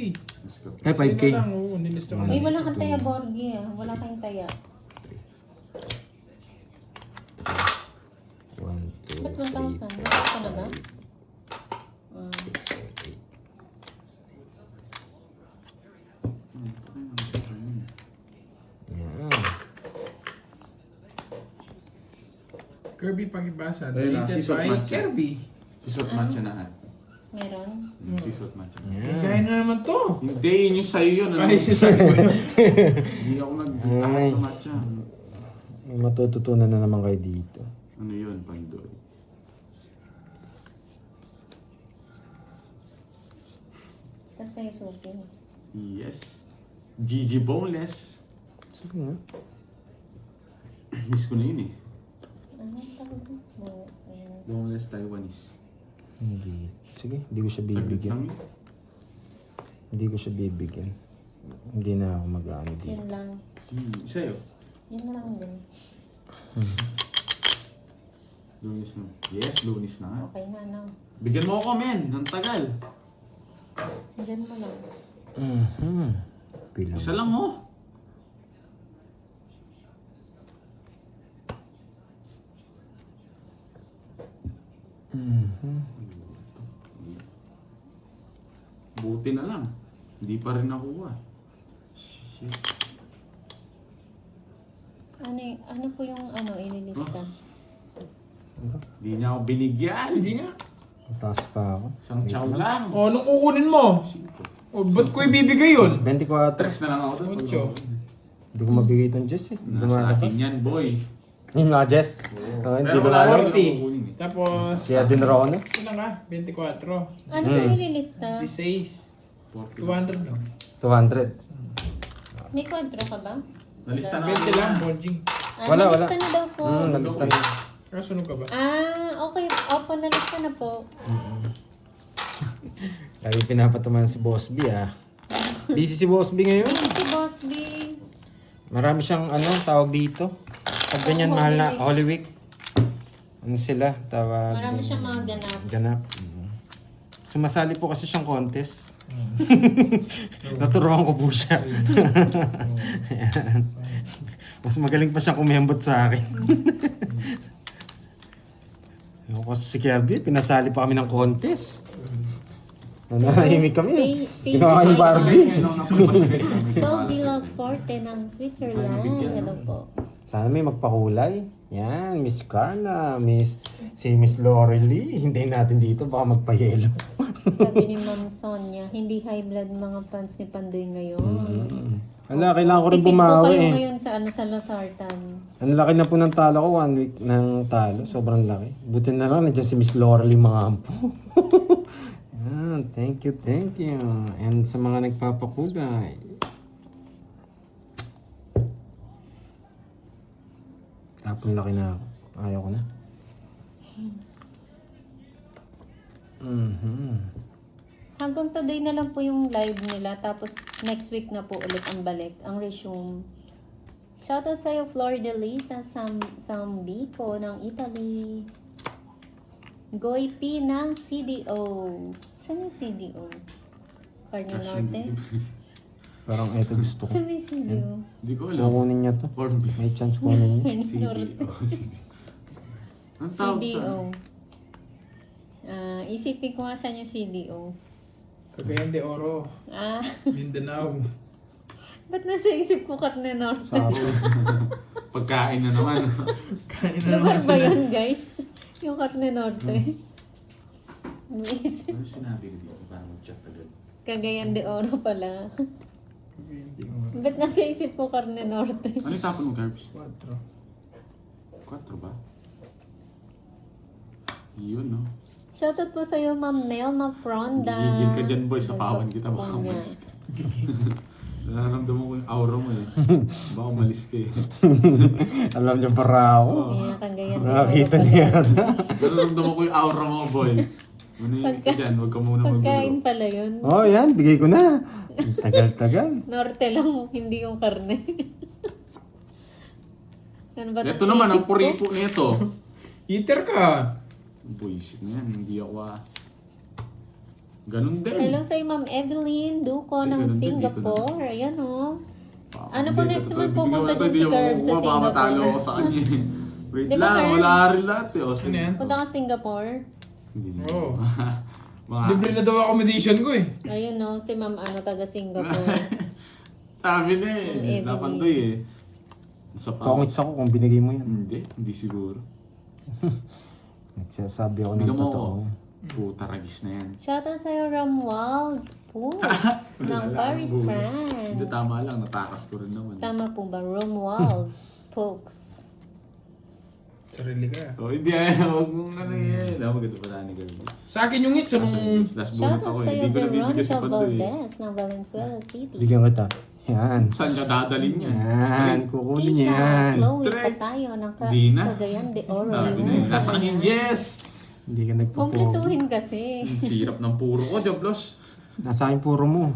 Escape. Ay, 5K. Sino lang, oo, nilista ko. May wala kang taya, Borgie ah. Wala kang taya. 1, 2, Ba't 3, 1,000? Bakit ka na ba? 8. Yan. Kirby pakibasa. Ayun na, Deleted sea salt by matcha. Kirby. Sea salt matcha na hot. Meron? Sea salt matcha. Yan. Kaya na naman to. Hindi, yun yung sa'yo yun. Ano? Ay, sabi ko yun. Hindi ako nag-tahat ng matcha. May matututunan na naman kayo dito. Ano yun, Pandoy? Tapos sa'yo, Sophie. Yes. Gigi Boneless. Sige nga. Miss ko na yun eh. Ano ang tawag doon? Bonus, ayun. Boneless Taiwanese. Hindi. Sige, hindi ko siya Saglit lang bibigyan. yun. Hindi ko siya bibigyan. Hindi na ako mag-ano dito. Yun lang. Sa'yo. Yun lang din. Lunis na. Yes, lunis na nga. Okay na, no? Bigyan mo ako, men. Ang tagal. Diyan mo lang. Bilang. Isa lang, oh. Buti na lang. Hindi pa rin nakuha. Shit. Ano po yung ililista? Hindi niya ako binigyan. Sige nga. Taas pa ako. Isang chow lang. O, anong kukunin mo? O, ba't ko ibibigay yun? 24. Tres na lang ako doon. Ocho. Hindi ko mabigay itong Jess eh. Hindi Nasa lumalabas. akin yan, boy. Yung nga Jess. Hindi Pero wala lumalabas. rin ako kukunin eh. Tapos, Si Adin Rona. ilan ka? 24. Ano yung ililista? 16. 40. 200 lang. 200. May kwadro ka ba? Nalista na 20 lang, Bonjing. Wala, wala. Nalista na daw po. Nalista na. Kasunod ka ba? Okay. Opo, nalista na po. Lagi pinapatuman si Boss B ah. Busy si Boss B ngayon. Si Boss B. Marami siyang tawag dito. Pag ganyan mahal na Holy Week. Ano sila? Tawag. Marami siyang mga ganap. Ganap. Sumasali po kasi siyang contest. Naturuan ko po siya. Ayan. Mas magaling pa siyang kumembot sa akin. Yung kasi si Kirby, pinasali pa kami ng contest. Nanahimik kami. Ginawa yung Barbie. So, Bilang Forte ng Switzerland. Hello po. Sana may magpakulay. Yan, Miss Carla, Miss Lorely. Hintayin natin dito, baka magpayelo. Sabi ni Ma'am Sonia, hindi high blood mga fans ni Pandoy ngayon. Ala, kailangan ko rin Tipid po bumawi kayo eh. ngayon sa Losartan. Ang laki na po ng talo ko, 1 week ng talo. Sobrang laki. Buti na lang, nandiyan si Miss Lorely mga ampo. Yan, thank you. And sa mga nagpapakulay. Tapon laki na ako. Ayaw ko na. Hanggang today na lang po yung live nila. Tapos next week na po ulit ang balik. Ang resume. Shoutout sa'yo, Flor de Lis sa Sambico ng Italy. Goy P ng CDO. Saan yung CDO? Carne Norte? Parang ito gusto ko. Saan yung CDO? Hindi ko alam. Kukunin niya to. Corn beef. May chance kunin niya. Carne CD. Norte. Oh, CD. Anong tawag CDO. sa... Isipin ko nga saan yung CDO. Cagayan de Oro. Mindanao. Ba't nasa isip ko Carne Norte? Sabi. Pagkain na naman. Kain na Lugar naman ba sila. yun, guys? Yung Carne Norte. Amazing. Ano sinabi ko dito? Para mag-chat agad. Cagayan de Oro pala. Cagayan de Oro. Ba't nasa isip ko Carne Norte? Ano yung tapon mo, Carbs? 4. 4 ba? Yun, no? Shoutout po sa'yo, Ma'am Nelma Fronda. Gigil ka dyan, boy. Sa pawan kita. Baka Punya. umalis ka. Nararamdaman ko yung aura mo eh. Baka umalis ka eh. Alam niya para ako. Yeah, Cagayan de Oro Nakakita pala. niya. Nararamdaman ko yung aura mo, boy. Manahimik ka dyan. Huwag ka muna Pagkain magulo. pala yun. Oh, yan. Bigay ko na. Tagal-tagal. Norte lang, hindi yung karne. Ano ba Ito naman, ang naisip ko? puripo nito. Eater ka. Buisit na yan. Hindi ako Ganun din. Hello sa'yo, Ma'am Evelyn Duco ng Ganun din, Singapore. Ayan o. Ano po Hindi, next totoo. month Bibigyan pumunta ko na to, dyan si hindi ako Curb sa makukuha, baka matalo Singapore? ako sa kanya eh. Wait Di ba, lang, Curbs? wala rin lahat eh. O, sige. Ano yan? Punta ka Singapore. Hindi na. Oo. Mga... Libre na daw accommodation ko eh. Ayun o, si Ma'am taga Singapore. Sabi na eh. Evelyn. Napandoy eh. Sa pa. Kongits ako kung binigay mo yan. Hindi siguro. Nagsasabi ako ng Bigyan mo ako. totoo. Puta, ragis na yan. Shoutout sa'yo, Romuald Poots ng Paris, Hindi, France. tama lang. Natakas ko rin naman. Tama po ba? Romuald Poots. Sarili ka. Oh, hindi ay. Huwag mong ano yan. Maganda pa na ni Gabi. Sa akin yung hits, anong... Last bonus Shoutout ako eh. sa'yo, Hindi ko nabibigyan si Veronica Pandoy eh. Valdez ng Valenzuela City. Bigyan kita. Yan. Saan ka dadalhin niya? Yan. Kukunin niya Tisha, yan. Chloe Straight. Patayo ng Di na. Cagayan de Oro. Sabi na eh. Nasa kanya yung yes! Hindi ka nagpapogi. Kompletuhin kasi. Ang sirap ng puro ko, Joblos. Nasa akin puro mo.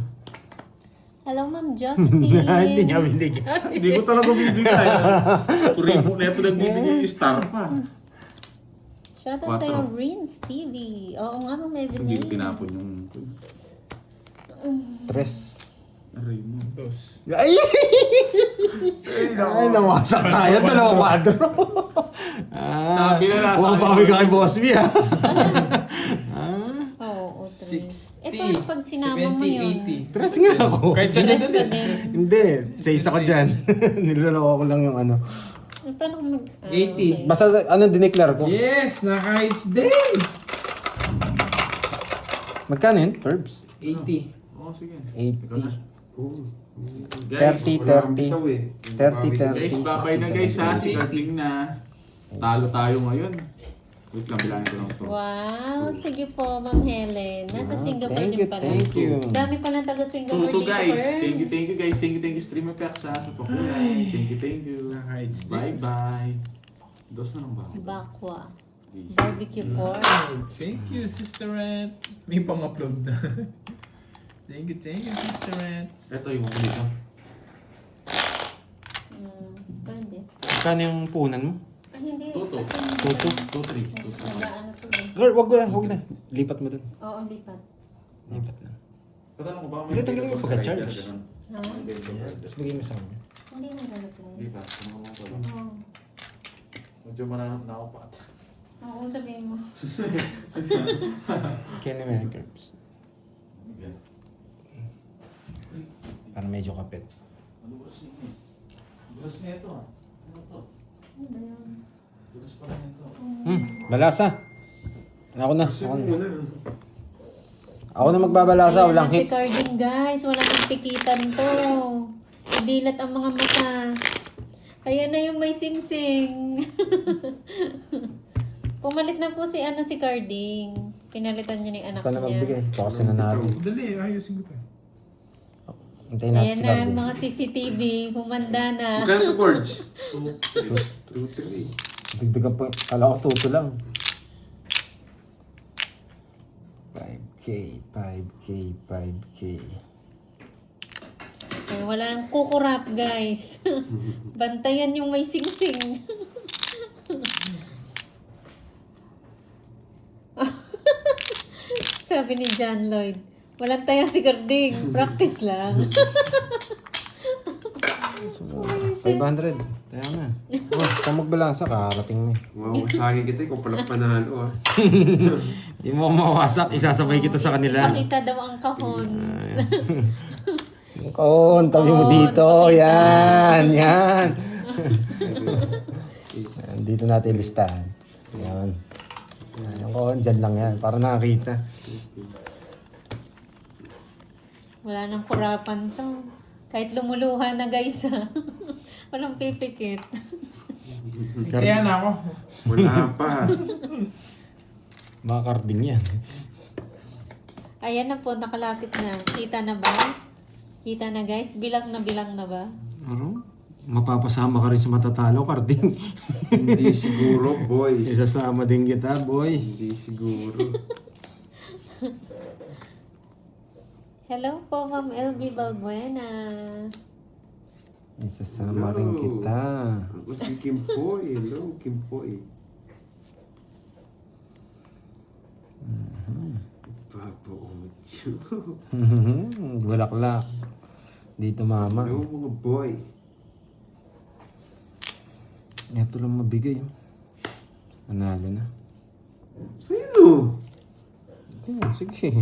Hello, Ma'am Josephine. Hindi niya binigyan. Hindi ko talaga bibigay. Kuripo na ito nagbibigay star pa. Shoutout sa'yo, Quattro. Rins TV. Oo nga, Ma'am Hindi ko Evelyn. tinapon yung... Tres. Aray mo. Dos. Ay! Ay, nawasak tayo. Dalawa kwadro. Sabi na nasa Huwag akin. pawi ka kay Boss B, ha? Oo, oh, 60. Eh, paano pag sinama mo yun? 70, Tres nga ako. Kahit saan Tres na pa din. din. Hindi. Sa isa ko dyan. Niloloko ko lang yung ano. Eh, paano kung mag... 80. Basta ano dineclare ko. Yes! Naka-hits din! Magkano yun? Curbs? 80. Oo, sige. 80. Ikaw na. Oh, Guys, 30, wala kang bitaw eh. 30. guys, babay na guys ha. Si Gatling na. Talo tayo ngayon. Wait lang, bilangin ko lang ito. Wow, sige po, Ma'am Helen. Nasa Singapore thank din you, pala. thank you. Dami pa ng taga Singapore Tuto dito, guys. Curbs. Thank you guys. Thank you Streamer Packs sa pakulay. Thank you. Naka-hits din. Bye. Dos na lang ba? Bakwa. Please. Barbecue pork. Thank you, Sister Rat. May pang-upload na. Thank you, Sister Rat. Ito yung huli ko. Pwede. Magkano yung puhunan mo? Ay, hindi. Tuto. Tuto. 2-3. Nabaan na to eh. Girl, wag na. Lipat mo dun. Oo, lipat. Lipat na. Patanong ko ba? Hindi, tanggalin mo pagka-charge. Ha? Tapos bigay mo sa akin. Hindi na ganito. Hindi ba? Tanong ko ba? Oo. Medyo mananap na ako pa. Oo, sabihin mo. Kaya naman yung curbs. Para medyo kapit. Ano oras na ito? Oras na ito ah. Ano to? Ano ba yun? Oras pa rin ito. Balasa. Ako na. Sabi mo na. Ako na magbabalasa. Ayan Walang na si hits. Carding, guys. Walang pikitan to. Dilat ang mga mata. Ayan na yung may sing-sing. Pumalit na po si Carding. Pinalitan niya ng anak Ikaw na niya. magbigay. Ito kasi nanalo. Dali, ayusin ko to. Hintayin natin Ayan si na, Cardi. mga CCTV. Humanda na. Magkano to, Gorge? 2-3. Digdigan po. Kala ko tuto lang. 5K. Ay, wala nang kukurap, guys. Bantayan yung may sing-sing. sabi ni John Lloyd? Walang tayo si Garding. Practice lang. So, 500. Tayo na. Oh, kung magbalansa, kakarating mo eh. Mawasagin kita kung pala panalo ah. Hindi mo mawasak, isasabay kita sa kanila. Pakita daw ang kahon. Kon, tabi mo dito. Yan, yan. Yan, dito natin listahan. Yan. Yan, yung kon, dyan lang yan. Para nakakita. Wala nang kurapan to. Kahit lumuluha na guys ha. Walang pipikit. Kaya na ako. Wala pa. Mga karding yan. Ayan na po, nakalapit na. Kita na ba? Kita na guys? Bilang na ba? Ano? Mapapasama ka rin sa matatalo, karding. Hindi siguro, boy. Isasama din kita, boy. Hindi siguro. Hello po, Ma'am LB Balbuena. Isasama rin kita. Ako si Kim Poy. Hello, Kim Poy. Papa Ocho. Bulaklak. Dito, mama. Hello, mga boy. Ito lang mabigay. Oh. Manalo na. Sino? Sige.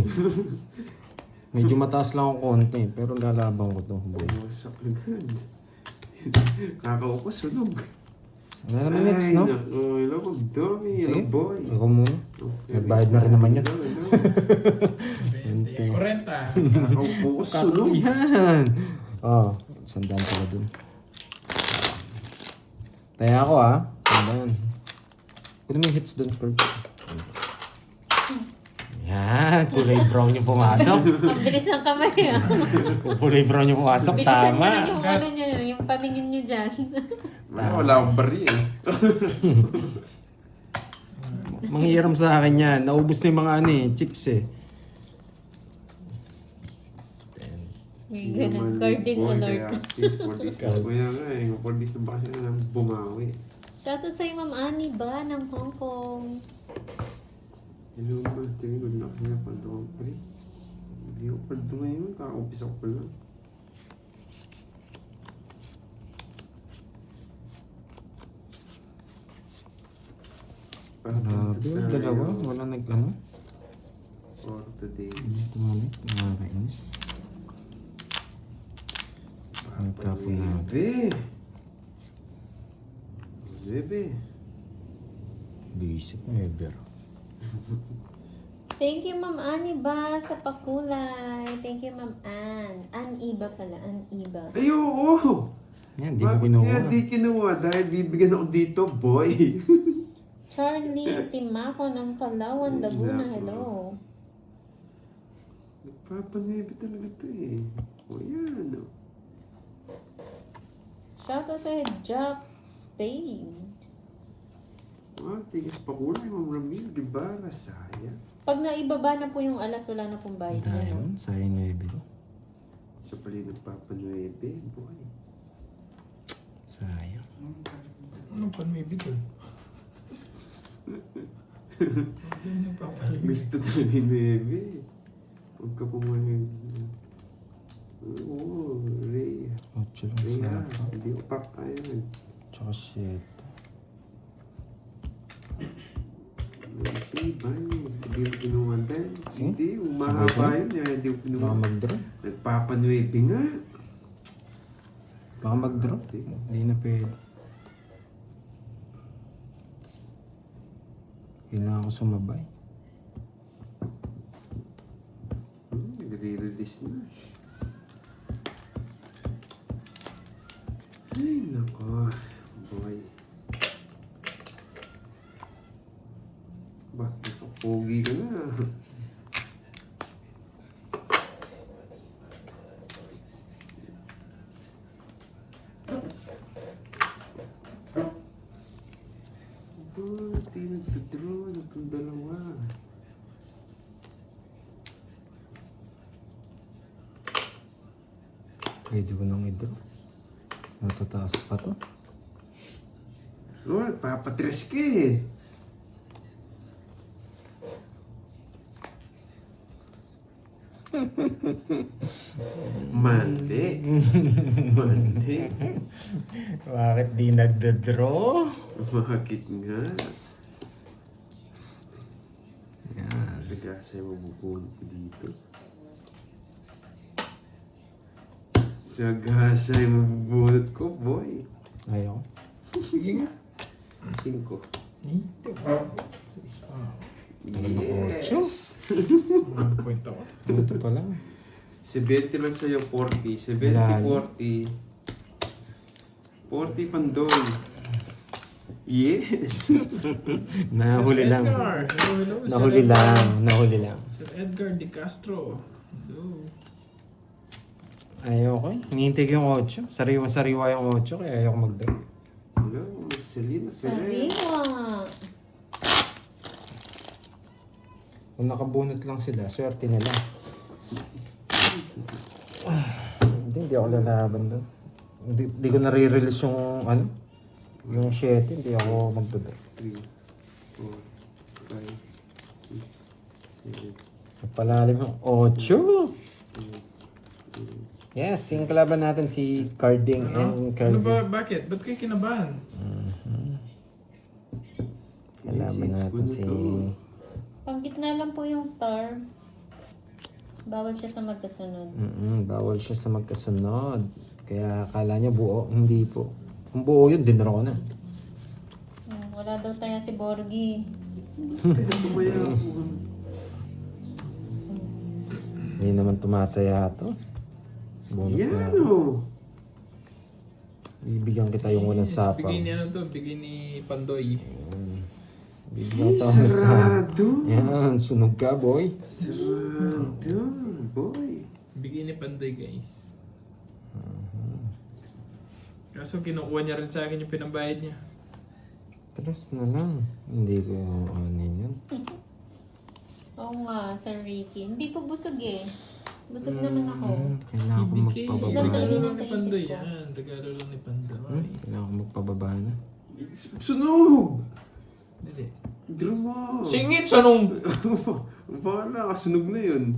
Medyo mataas lang ang konti, pero lalabang ko to, boy. Wasak agad. Kakaupa, sunog. Wala naman next, no? Naku, hello, Magdomi. Hello, Sige, boy. ako muna. Okay, Nagbayad na rin naman yan. Hello, hello. 40. Kakaupo ko, sunog. Yan! Oh, sandaan pala dun. Taya ako ha, sandaan. Pwede mo yung hits dun, Kurt. Yan, kulay brown yung pumasok. Ang bilis ng kamay ha. Kung kulay brown yung pumasok, Bilisan nyo tama. na yung ano nyo, yung paningin nyo dyan. Wala akong bari eh. Manghiram sa akin yan. Naubos na yung mga ano eh, chips eh. May ganun, carding alert. For this na kaya nga eh. For this na ba siya na bumawi. Shoutout sa'yo, Ma'am Annie ba ng Hong Kong. Hello, man. Tingin ko na kasi na paldo ko. Pari, hindi ko paldo ngayon. Kaka-umpisa ko pa lang. Grabe, dalawa. Wala nag-ano. For today. Tumulit, nakakainis. Nagtapon na. Bebe! Bebe! Basic, never. Thank you, Ma'am Annie ba sa pakulay. Thank you, Ma'am Ann. Ann Iba pala, Ann Iba. Ay, oo! Yan, di mo Bakit kinuha. kaya di kinuha? Dahil bibigyan ako dito, boy. Charlie Timaco ng Kalawan, Laguna. Hello. Nagpapanuebe talaga to eh. O yan. Oh. Shoutout sa Jack Spade. Tigas pa kulay, Ma'am Ramil. Gibara, sayang. Pag naibaba na po yung alas, wala na pong bayad. Ano? Diamond, sayang 9 ko. Siya pala yung nagpapanuebe, boy. Sayang. Anong panwibig doon? Gusto talaga yung nuebe. Huwag ka pumayag. Oo, Ray. 8 lang Ray sa ha. akin. Hindi ko pa kaya. Tsaka 7. Si Banis, hindi mo kinuha din. Sige. Hindi, umahaba yun. Hindi ko kinuha. Baka mag-draw. Nagpapanuebe nga. Baka mag-draw. Hindi na pwede. Kailangan ko sumabay. Nagre-release na. Ay, nako. Boy. Ba, nakapogi ka na. Di nagtadraw. Nagkang dalawa. Pwede ko nang i-draw. Matataas pa to. Oh, papatres ka eh. Mandi. Mandi. Bakit di nagda-draw? Bakit nga? Yan. Sagasa yung mabubulot ko dito. Sagasa yung mabubulot ko, boy. Ayaw. Sige nga. 5. Yes. 1 point ako. Ito pala. 70 lang sa'yo, 40. 70, Lalo. 40. 40 Pandoy. Yes. Nahuli lang. Edgar. Hello, hello. Sir Nahuli Edgar. lang. Nahuli lang. Sir Edgar De Castro. Hello. Ayoko eh. Hinihintay ko yung 8. Sariwa yung 8 kaya ayoko mag-draw. Hello, Marcelina Perez. Sariwa. Kung nakabunot lang sila, swerte nila. Hindi ako lalaban doon. Hindi ko nare-release yung ano, yung 7, hindi ako magdodraw. 3, 4, 5, 6, 7, Palalim yung 8. Yes, yung kalaban natin si Carding and Ano ba? Carding. Bakit? Ba't kayo kinabahan? Kalaban natin si... Panggitna lang po yung star. Bawal siya sa magkasunod. Bawal siya sa magkasunod. Kaya akala niya buo. Hindi po. Kung buo yun, dinraw ko na. Wala daw tayo si Borgie. tumaya ako. Hindi naman tumataya to. Bunot na. Yan o. Bibigyan kita yung walang sapaw. Bigay ni ano to? Bigay ni Pandoy. Bibigyan kita yung sapaw. Sarado. Yan, sunog ka boy. Sarado. Boy. Bigay ni Pandoy, guys. Kaso kinukuha niya rin sa akin yung pinambayad niya. Tres na lang. Hindi ko ano yun. Oo nga, Sir Ricky. Hindi po busog eh. Busog naman ako. Kailangan ko Ibigay. magpababa Lang talaga na. nasa ni Pandoy isip ko. yan. Regalo lang ni Pandoy. Kailangan ko magpababa na. Sunog. Dili. Draw mo. Singit sa nung... Bahala ka, sunog na yun.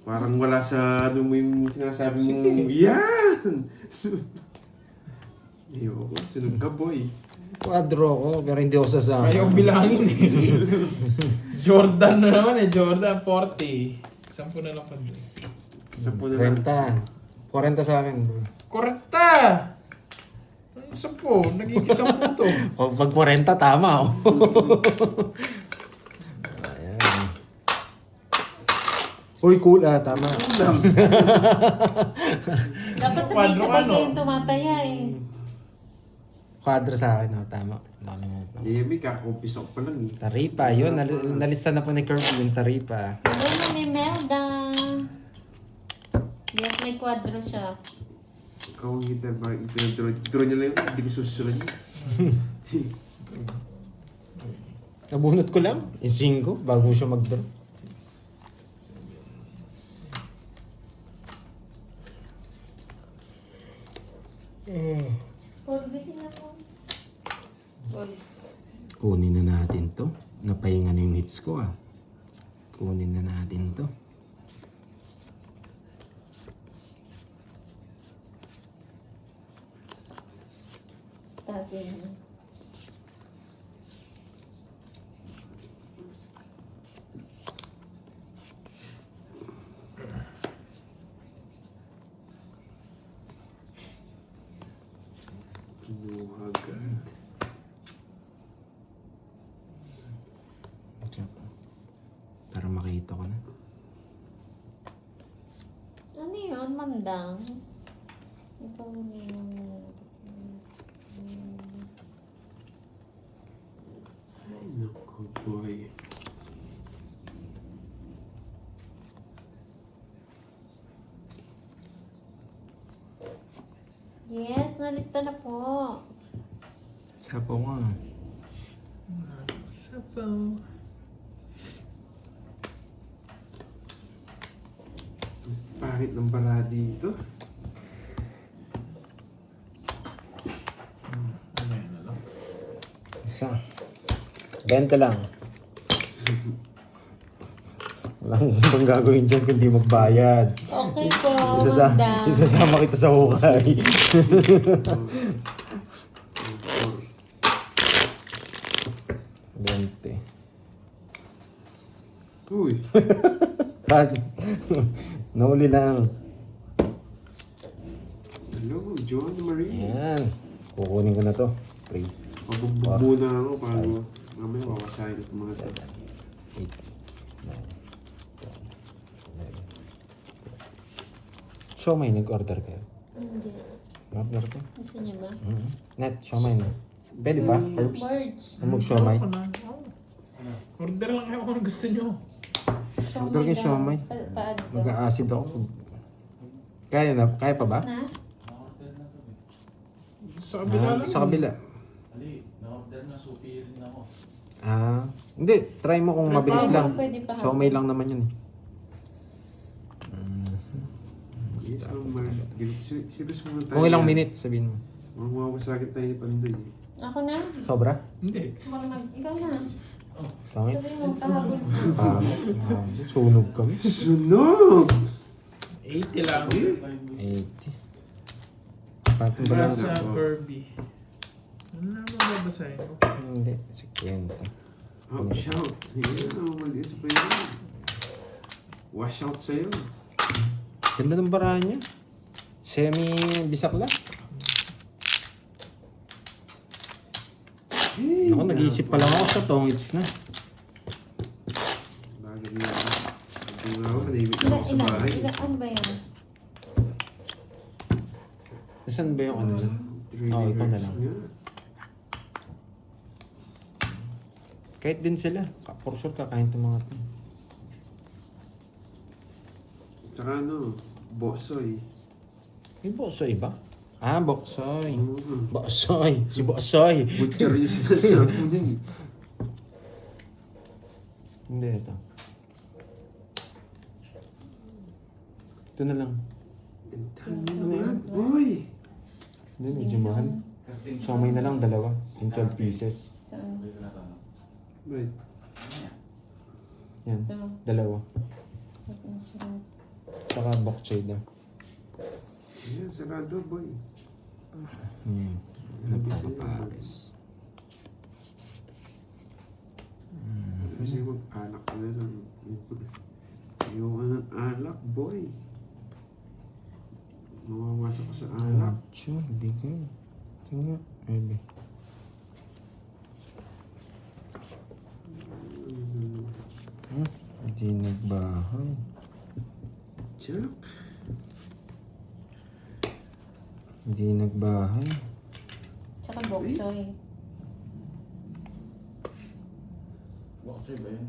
Parang wala sa ano mo yung sinasabi mo. Sige. Yan! Ayoko, sunog ka boy. Quadro ko, pero hindi ako sasama. Ayaw bilangin eh. Jordan na naman eh. Jordan 40. 10 na lang Pandoy. Sa po na lang. 40. 40 sa akin. Korekta! Ang 10. Nagiging 10 to. O, pag 40, tama. Oh. Ayan. Uy, cool ah, tama. Dapat Quadro sabay-sabay ano? kayong tumataya eh. Quadro sa akin, oh, tama. Nakalimutan. Yemi, kakakumpis ako pa lang eh. Taripa, yun. Nalista na po ni Kirby yung Taripa. Hello, Mami Melda. Yes, may quadro siya. Ikaw ang kita ba? Draw niya lang yun, hindi ko susunod niya. Nabunot ko lang. Yung 5, bago siya mag-draw. Corvette na po. Kunin na natin to. Napahinga na yung hits ko ah. Kunin na natin to. Tagin. Kinuha agad. Para makita ko na. Ano yun, Mandang? Ikaw yun. Ay, naku boy. Yes, nalista na po. Sapo ko ah. Sapaw. Pangit ng bara dito. Ano yan na lang? Isa. 20 lang. Walang ibang gagawin dyan kundi magbayad. Okay po, madam. Isasama kita sa hukay. 20. Uy, Pag nauli lang. hello, John Marie. Yan. Kukunin ko na to. 3, Pabugbog muna ako para mamaya wawasahin at mga 7, 8, 9, 10, 11. Siomay, nag-order kayo? Hindi. Order ka? Gusto niyo ba? Net, siomay na. Pwede ba? Herbs? Merge. Mag-siomay? Ako na. Order lang kayo kung gusto nyo. Order kayo siomay. Paad ko. Mag-acid ako. Kaya na? Kaya pa ba? Ha? Sa kabila lang. Sa kabila. Ali, na-order na, supi rin ako. Hindi. Try mo kung mabilis pa, lang. pwede pa. Siomay lang naman yun eh. Yes, serious muna tayo. Kung ilang minutes, sabihin mo. Mga mawawasagin tayo ni Pandoy. Ako na? Sobra? Hindi. Ikaw na. Tangit? Sabi mo, pahabol ko. Sunog kami. Sunog! 80 lang. 80. Paano ba lang? Basa Kirby. Ano na mababasahin ko? Hindi. 50. Wash out. Hindi na mali sa pwede. Wash out sa'yo. Ganda ng barahan niya. Semi-bisakla. Hey, Ako, nag-iisip pa lang ako sa tongits na. Bagay niya. Sabi nga ako, manahimik ako sa bahay. Ano ba yan? Nasaan ba yung ano na? Really Oo, ikaw na hurts lang. nga. Kahit din sila. For sure, kakain itong mga ito. Tsaka ano, bosoy. May boksoy ba? Boksoy. Mm. Boksoy. Si Boksoy. Butcher yung sinasabi mo din. Hindi, ito. Ito na lang. Tangin naman, boy! Hindi, medyo mahal. Siomay na lang, dalawa. In 12 pieces. Saan? Wait, Yan, Ito. dalawa. Ito. Saka boksoy na. ayan, sarado, boy. Napapapalis. Kasi mag-alak ka na lang. Ayoko ng alak, boy. Mawawasa ka sa alak. Sure, bigay. Tingnan, maybe. Hindi nagbahay. Jack. Hindi nagbahay. Tsaka bok choy.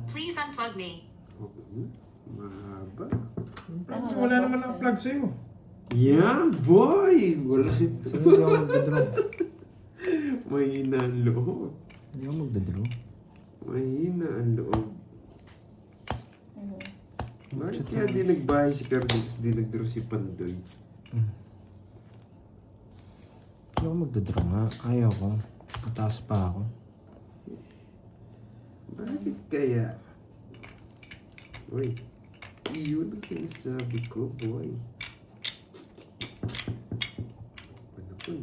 Please unplug me. Okay. Mahaba. Kasi wala naman ang plug sa'yo. Yan, boy! Wala. Sige, hindi ako magdadraw. Mahina ang loob. Hindi ako magdadraw. Mahina ang loob. Mhm. Bakit kaya di nagbahay si Carlix, di nagdraw si Pandoy? Hindi ako magdadraw nga. Ayaw ko. Mataas pa ako. Bakit kaya? Uy, iyon ang sinasabi ko, boy. Panapon.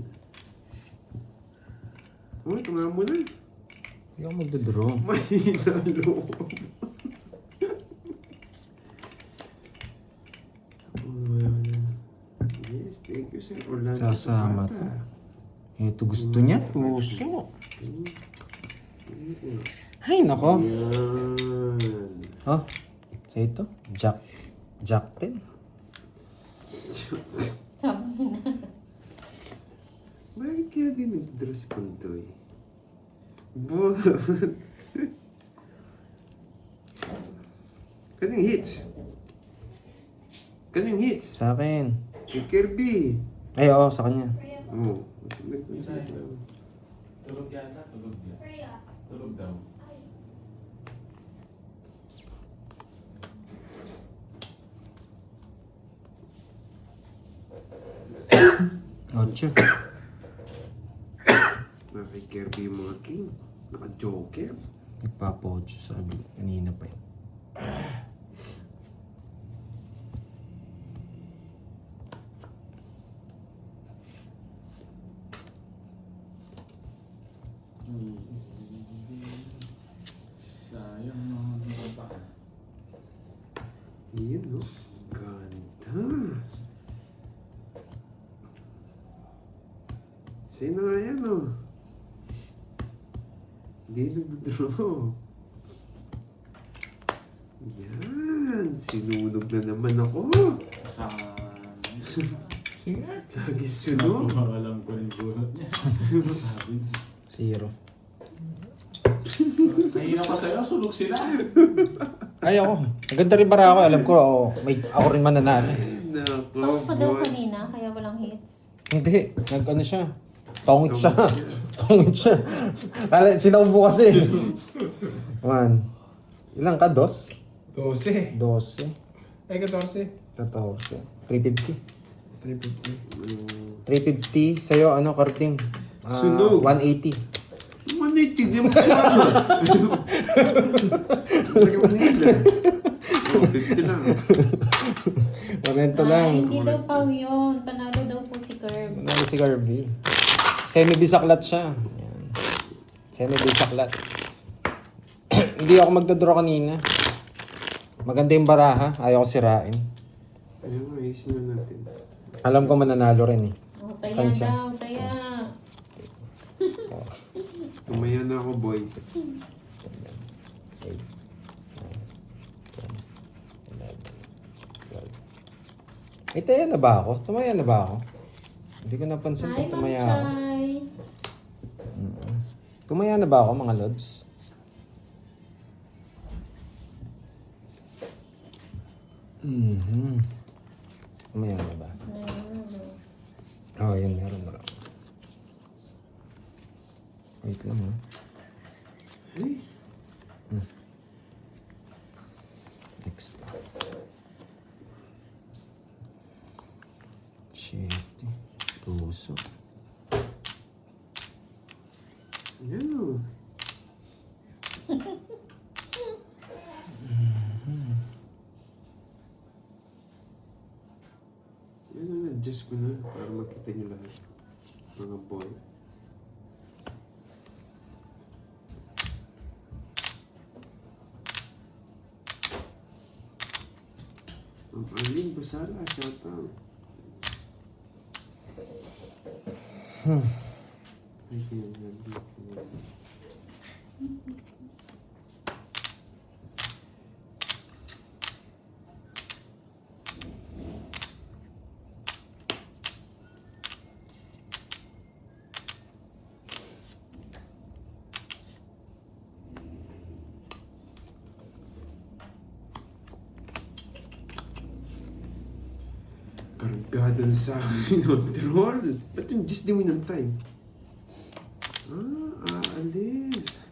Oh, tunga mo na. Hindi ako magdadraw. Mahina ang loob. Yes, thank you, sir. Orlando Sasama Zapata. Ito gusto niya. Puso. Ay, nako. Yan. Oh, sa ito. Jack 10. Sabi na. Bakit kaya di nag-draw si Pandoy? Bo. Kanyung hits? Kanyung hits? Sa akin. Si Kirby. Ay, oo, sa kanya. Oh. Tulog yata, tulog yan. Tulog daw. Ocho. Kay Kirby yung mga king. Naka-joker. Nagpapa-8 sabi. Kanina pa yun. Yun, no? Ganda. Sa'yo na nga yan, no? Hindi nagdodraw. Yan. Sinunog na naman ako. Sa... Sige. Lagi sunog. Alam ko rin bunot niya. Sabi. 0. Kanina pa sa'yo, sunog sila. Ay, ako. Maganda rin bara ako. Alam ko, ako rin mananalo. Naku, Ako pa daw boy. kanina, kaya walang hits. Hindi. Nag-ano siya. Tongit siya. Tongit siya. Kala, sinaubo kasi. 1. Ilang ka? 2? 12. 12. Ay, 14. 14. 350. 350. 350 sa'yo, ano, karting? Sunog. 180. 180, di mo kaya. Lagi Manila. Oh, 50 lang. 40 lang. Ay, hindi daw pao yun. Panalo daw po si Curve. Ano si Kirby? Semi-bisaklat siya. Ayan. Semi-bisaklat. Hindi ako magdodraw kanina. Maganda yung baraha. Ayaw ko sirain. Ayun, ayos na natin. Alam ko mananalo rin eh. Oh, taya Tansya. daw, taya. Tumaya na ako, boy. 8, 9, 10, 11, 12. Taya na ba ako? Tumaya na ba ako? Hindi ko napansin Hi, kung Ma'am tumaya ako. Chay. Tumaya na ba ako, mga lods? Tumaya na ba? Oh, yun, meron na. Wait lang, ha? Ay, Next. Shit. Puso. yan o. Yan o, na-adjust ko na para makita nyo lahat. Mga boy. Ang aling basala, shout out. Ay, kaya nga. Kargada na sa akin yung troll. Ba't yung Diyos di mo inantay? Aalis.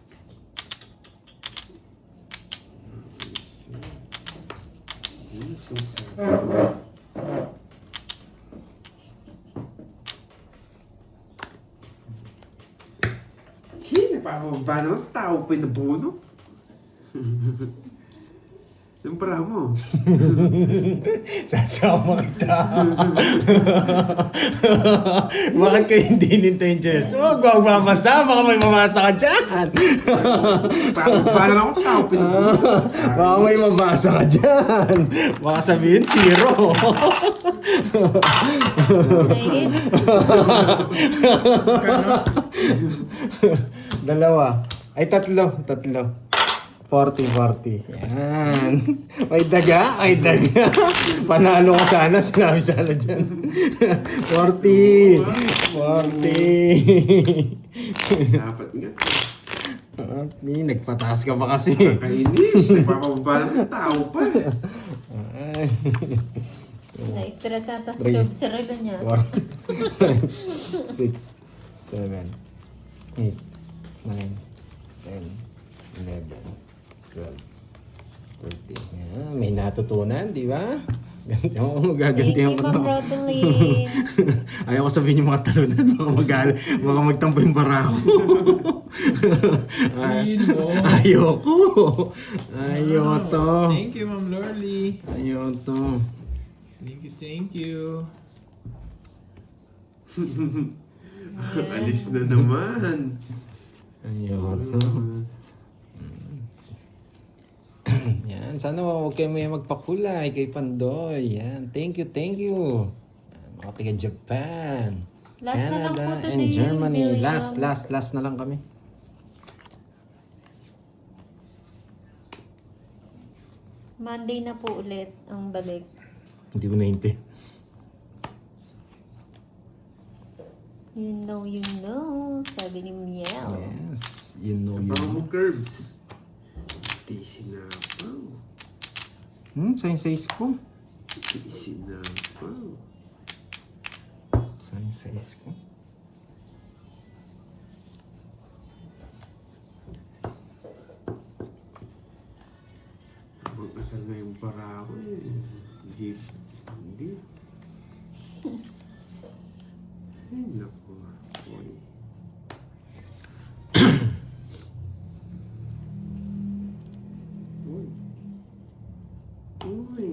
Yan, sinasabi ko. Napapababa naman. Tao pa yung nabunot. Yung para mo. Sasama kita. Bakit kayo hindi nintayin, Jess? Oh, huwag mamasa. Baka may mamasa ka dyan. Napapababa na lang ako. Tao pa yung nabunot. Baka may mamasa ka dyan. Baka sabihin, 0. May hits. Dalawa. Ay, tatlo. 40. Yan. May daga. Panalo ka sana. Sinabi sana dyan. 40. Dapat nga. Nagpataas ka pa kasi. Kainis. Napapababa naman. Tao pa. Na-stress ata si Three. Curve sa relo niya. 4, 6, 7, 8, 9, 10, 11, 12, 13. Yan, may natutunan, di ba? Ganti mo, magagantihan Thank you, ko to. Ma'am Rodeline. Ayaw ko sabihin yung mga talunan, baka magtampo yung barako. Sabihin mo. Ayoko. Ayaw to. Thank you, Ma'am Lorly. Ayaw to. Thank you. Alis na naman. Ayaw to. Yan. Yan, sana huwag kayo may magpakulay kay Pandoy. Yan, thank you, thank you. Yan, mga taga Japan, Last na lang Canada, po and today, Germany. William. Last na lang kami. Monday na po ulit ang balik. Hindi ko nainte. You know, sabi ni Miel. Yes, you know you Parang know. mo curves. Sinapaw. Size ko. Sinapaw. Size ko. Mag-asal na yung para ko eh. Jeep. Hindi. Ay, naku. Boy. Uy. Uy.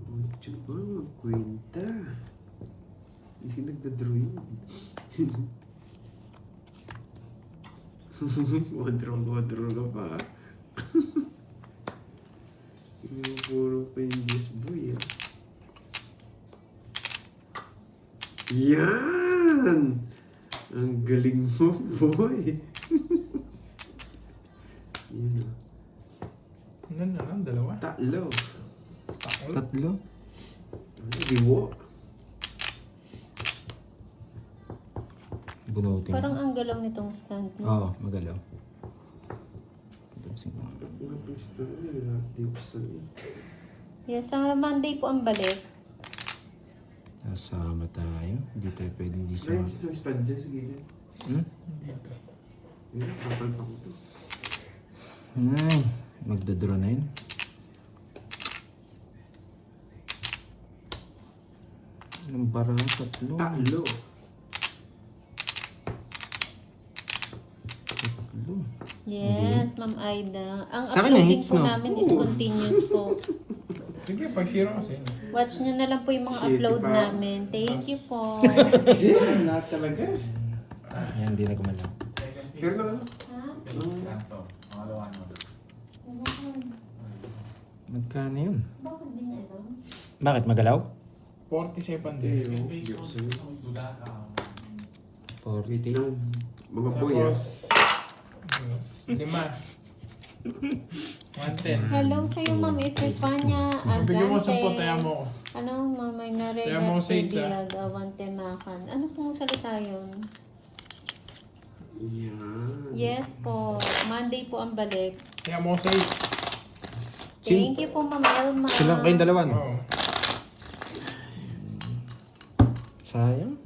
Mucho ba? Magkwenta. Hindi nagdadraw yun. Wadro ka pa. Hindi mo puro pa yung Yes Boy ah. Yan! Ang galing mo, boy! Yan ah. Ano na lang, dalawa. Tatlo. Tatlo. Liwo. Bunutin. Parang ang galaw nitong stand mo. Oo, magalaw. Pansin ko. Ang pagsta na, di ko saan eh. Yes, sa Monday po ang balik. Nasama tayo. Hindi tayo pwedeng di Try sa... mo sa stand dyan sa gilid. Dito. Yan, kapalpa ko to. Ay, magdadraw na yun. Ilang para? Tatlo. Tatlo. Tatlo. Yes, Ma'am Aida. Ang Sa akin yung uploading hits, po no? namin is continuous po. Sige, pag zero kasi. Watch nyo na lang po yung mga Shitty upload pa. namin. Thank you po. Yan, lahat talaga. Ayan, hindi na gumalaw. Pero na ano? Magkano yun? Bakit di na alam? Bakit magalaw? 47 Hindi, din. hindi ako sa'yo. 40. Wait lang. Mga boy ah. Tapos, 5. 110. Hello sa'yo, Ma'am Ifripanya. Bigyan mo sa Agante. potaya mo ko. Ano, Mamay Kaya mo Narega sa isa. Diag, Awante Makan. Ano pong salita yun? Yan. Yes po. Monday po ang balik. Kaya mo sa 8. Thank you po, Ma'am Elma. Silang kayong dalawa, no? Oo. Sayang.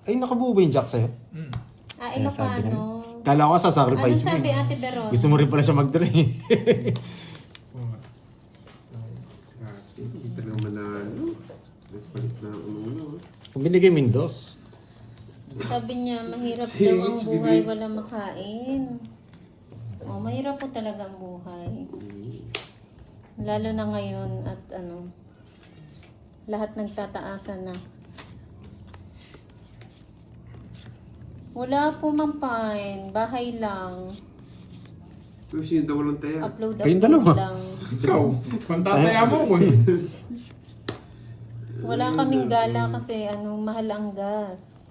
Ay, nakabuo ba yung jack sa'yo? Mm. Ah, Kaya sabi Ilocano. Kala ko sa Ano sacrifice mo. sabi eh. Ate Beron? Gusto mo rin pala siya mag-try. Kasi hindi talaga manalo. Nagpalit na ang ulo. Kung binigay mo yung dos. Sabi niya, mahirap Si daw ang H, buhay, bibig. wala makain. Oh, mahirap po talaga ang buhay. Lalo na ngayon at ano, lahat nagtataasan na. Wala po, Ma'am Pine. Bahay lang. Pero sino daw walang taya? Upload Kayong dalawa. lang. Ikaw, pantataya mo ko eh. Wala kaming gala kasi ano, mahal ang gas.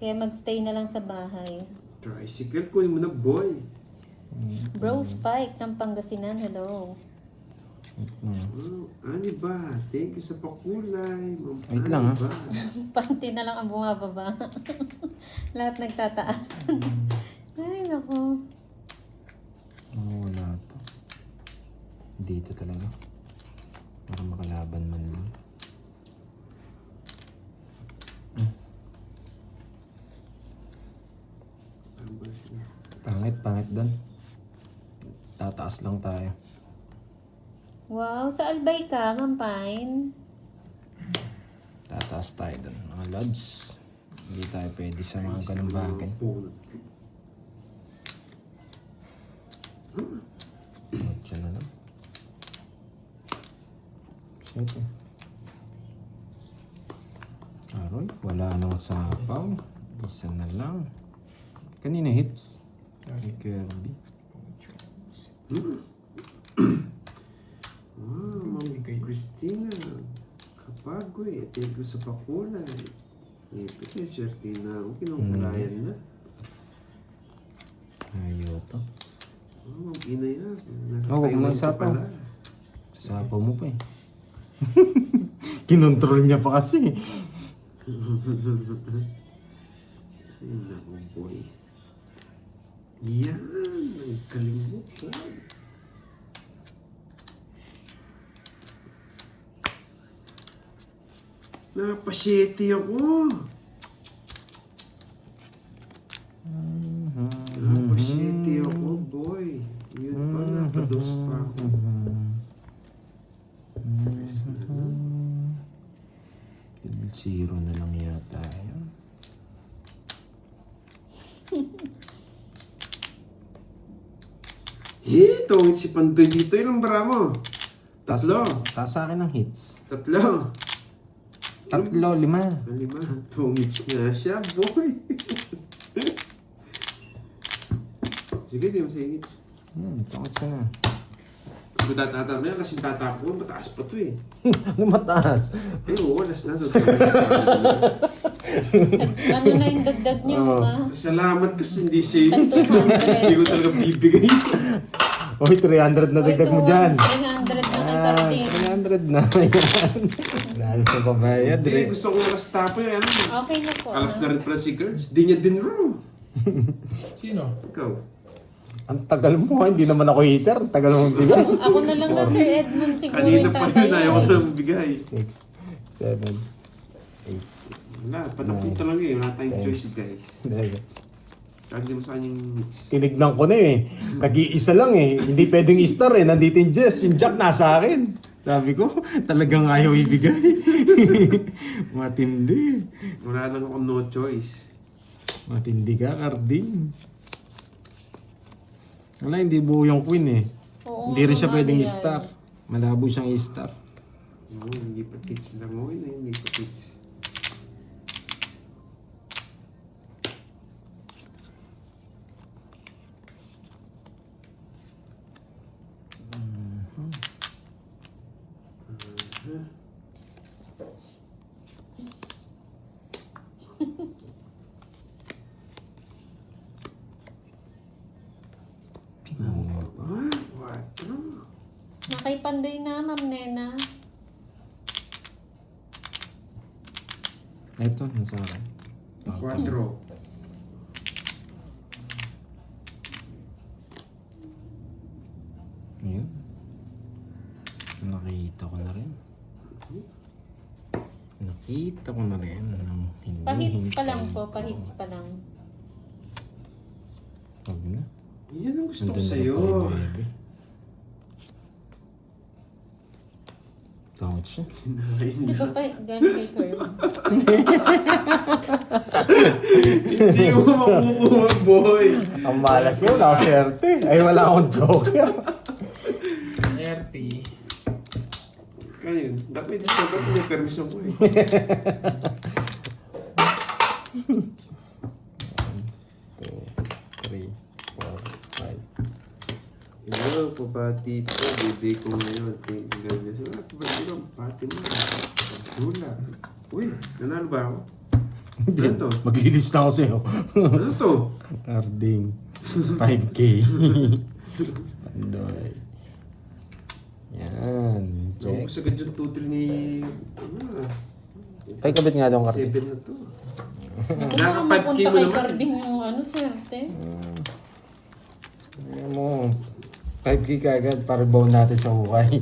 Kaya magstay na lang sa bahay. Tricycle, kunin mo na boy. Bro Spike ng Pangasinan, hello. Oh, ani ba? Thank you sa pakulay. Ma'am Wait lang, ha? Ani ba? Panty na lang ang bumababa. Lahat nagtataas. Ay, nako. Oh, wala to. Dito talaga. Para makalaban man lang. Ano ba siya? Pangit doon. Tataas lang tayo. Wow, sa Albay ka, Ma'am Pine. Tataas tayo doon. Mga lods. Hindi tayo pwede sa mga ganung bagay. Bunot. Diyan na lang. Sige. Aroy, wala nang sapaw. Isa na lang. Kanina hits. Kay Kirby. Ma'am Christina. Kapagwe. Thank you sa pakulay. Ito sa swerte na. Kinukulayan na. Ayoko. Ma'am Ina yan. Huwag mo Nakakaiwan ka isapaw. pala. Sapaw mo pa eh. Kinontrol niya pa kasi. Ay, naku, boy. Yan. Ang kalimutan. Napasyete ako. Napasyete ako, boy. Yun pa, napados pa ako. Yes, na. Zero na lang yata yun. Itong si Pandoy dito. Ilang bara mo? Tatlo. Taas sa akin ng hits. Tatlo. 3, 5. 5. Tungits nga siya, boy. Sige, di mo sa hits. Tungkot siya na. Kung tatataw mo yan, kasi tatap ko, mataas pa to eh. Ano mataas? Ay, oo, alas na to. Ano na yung dagdag niyo, ma? Salamat kasi hindi sa hits. 200. Hindi ko talaga bibigay. Uy, 300 na dagdag mo dyan. 300 na nagkarating. 300 na yan. Lalo sa babayad Hindi, eh. gusto ko alas tapo yan. Okay na po. Alas na rin pala si Girls. Di niya din raw. Sino? Ikaw. Ang tagal mo, hindi naman ako hater. Ang tagal mo bigay. Ako na lang na Sir Edmund siguro Kanina yung pa tatay. yun, ayaw ko na lang bigay. 6, 7, 8. Wala, patapunta lang yun. Wala tayong choice, guys. Hindi mo sa kanyang hits. Tinignan ko na eh. Nag-iisa lang eh. Hindi pwedeng star eh. Nandito yung Jess. Yung Jack nasa akin. Sabi ko, talagang ayaw ibigay. Matindi. Wala lang ako no choice. Matindi ka, Carding. Wala, hindi buo yung queen eh. Oo, Hindi rin siya nga, pwedeng yan. star. Malabo siyang star. Oo, hindi pa kids lang. Okay na, hindi pa kids. Ah, what? Nakaipanday na, Ma'am Nena. Ito, nasa akin. 4. Ayun. Nakita ko na rin. Nakita ko na rin. Pahits pa lang po, pahits pa lang. Huwag na. Yan ang gusto ko Nandun na sa'yo. rin pang baby. Tawad siya. Di ba pa gano'n kay Curve? Hindi ko makukuha, boy. Ang malas ko, wala akong swerte. Ay, wala akong joker. RT. Kaya yun. Dapat dapat may permission ko eh. 3, 4, 5. Hello, pabati po. Bibig ko ngayon. Thank you guys. Pabati ko. Pati mo. Dula. Uy, nanalo ba ako? Ano to? Maglilista ako sa'yo. Ano to? Carding. 5K. Pandoy. Yan. Check. Check. Sa agad yung 2-3 ni... Ano ah? Kay kabit nga daw ang carding. 7 na to. Ako Naka naman 5K mapunta mo kay naman. Carding yung ano, swerte. Ayan mo. 5K kagad para baon natin sa hukay.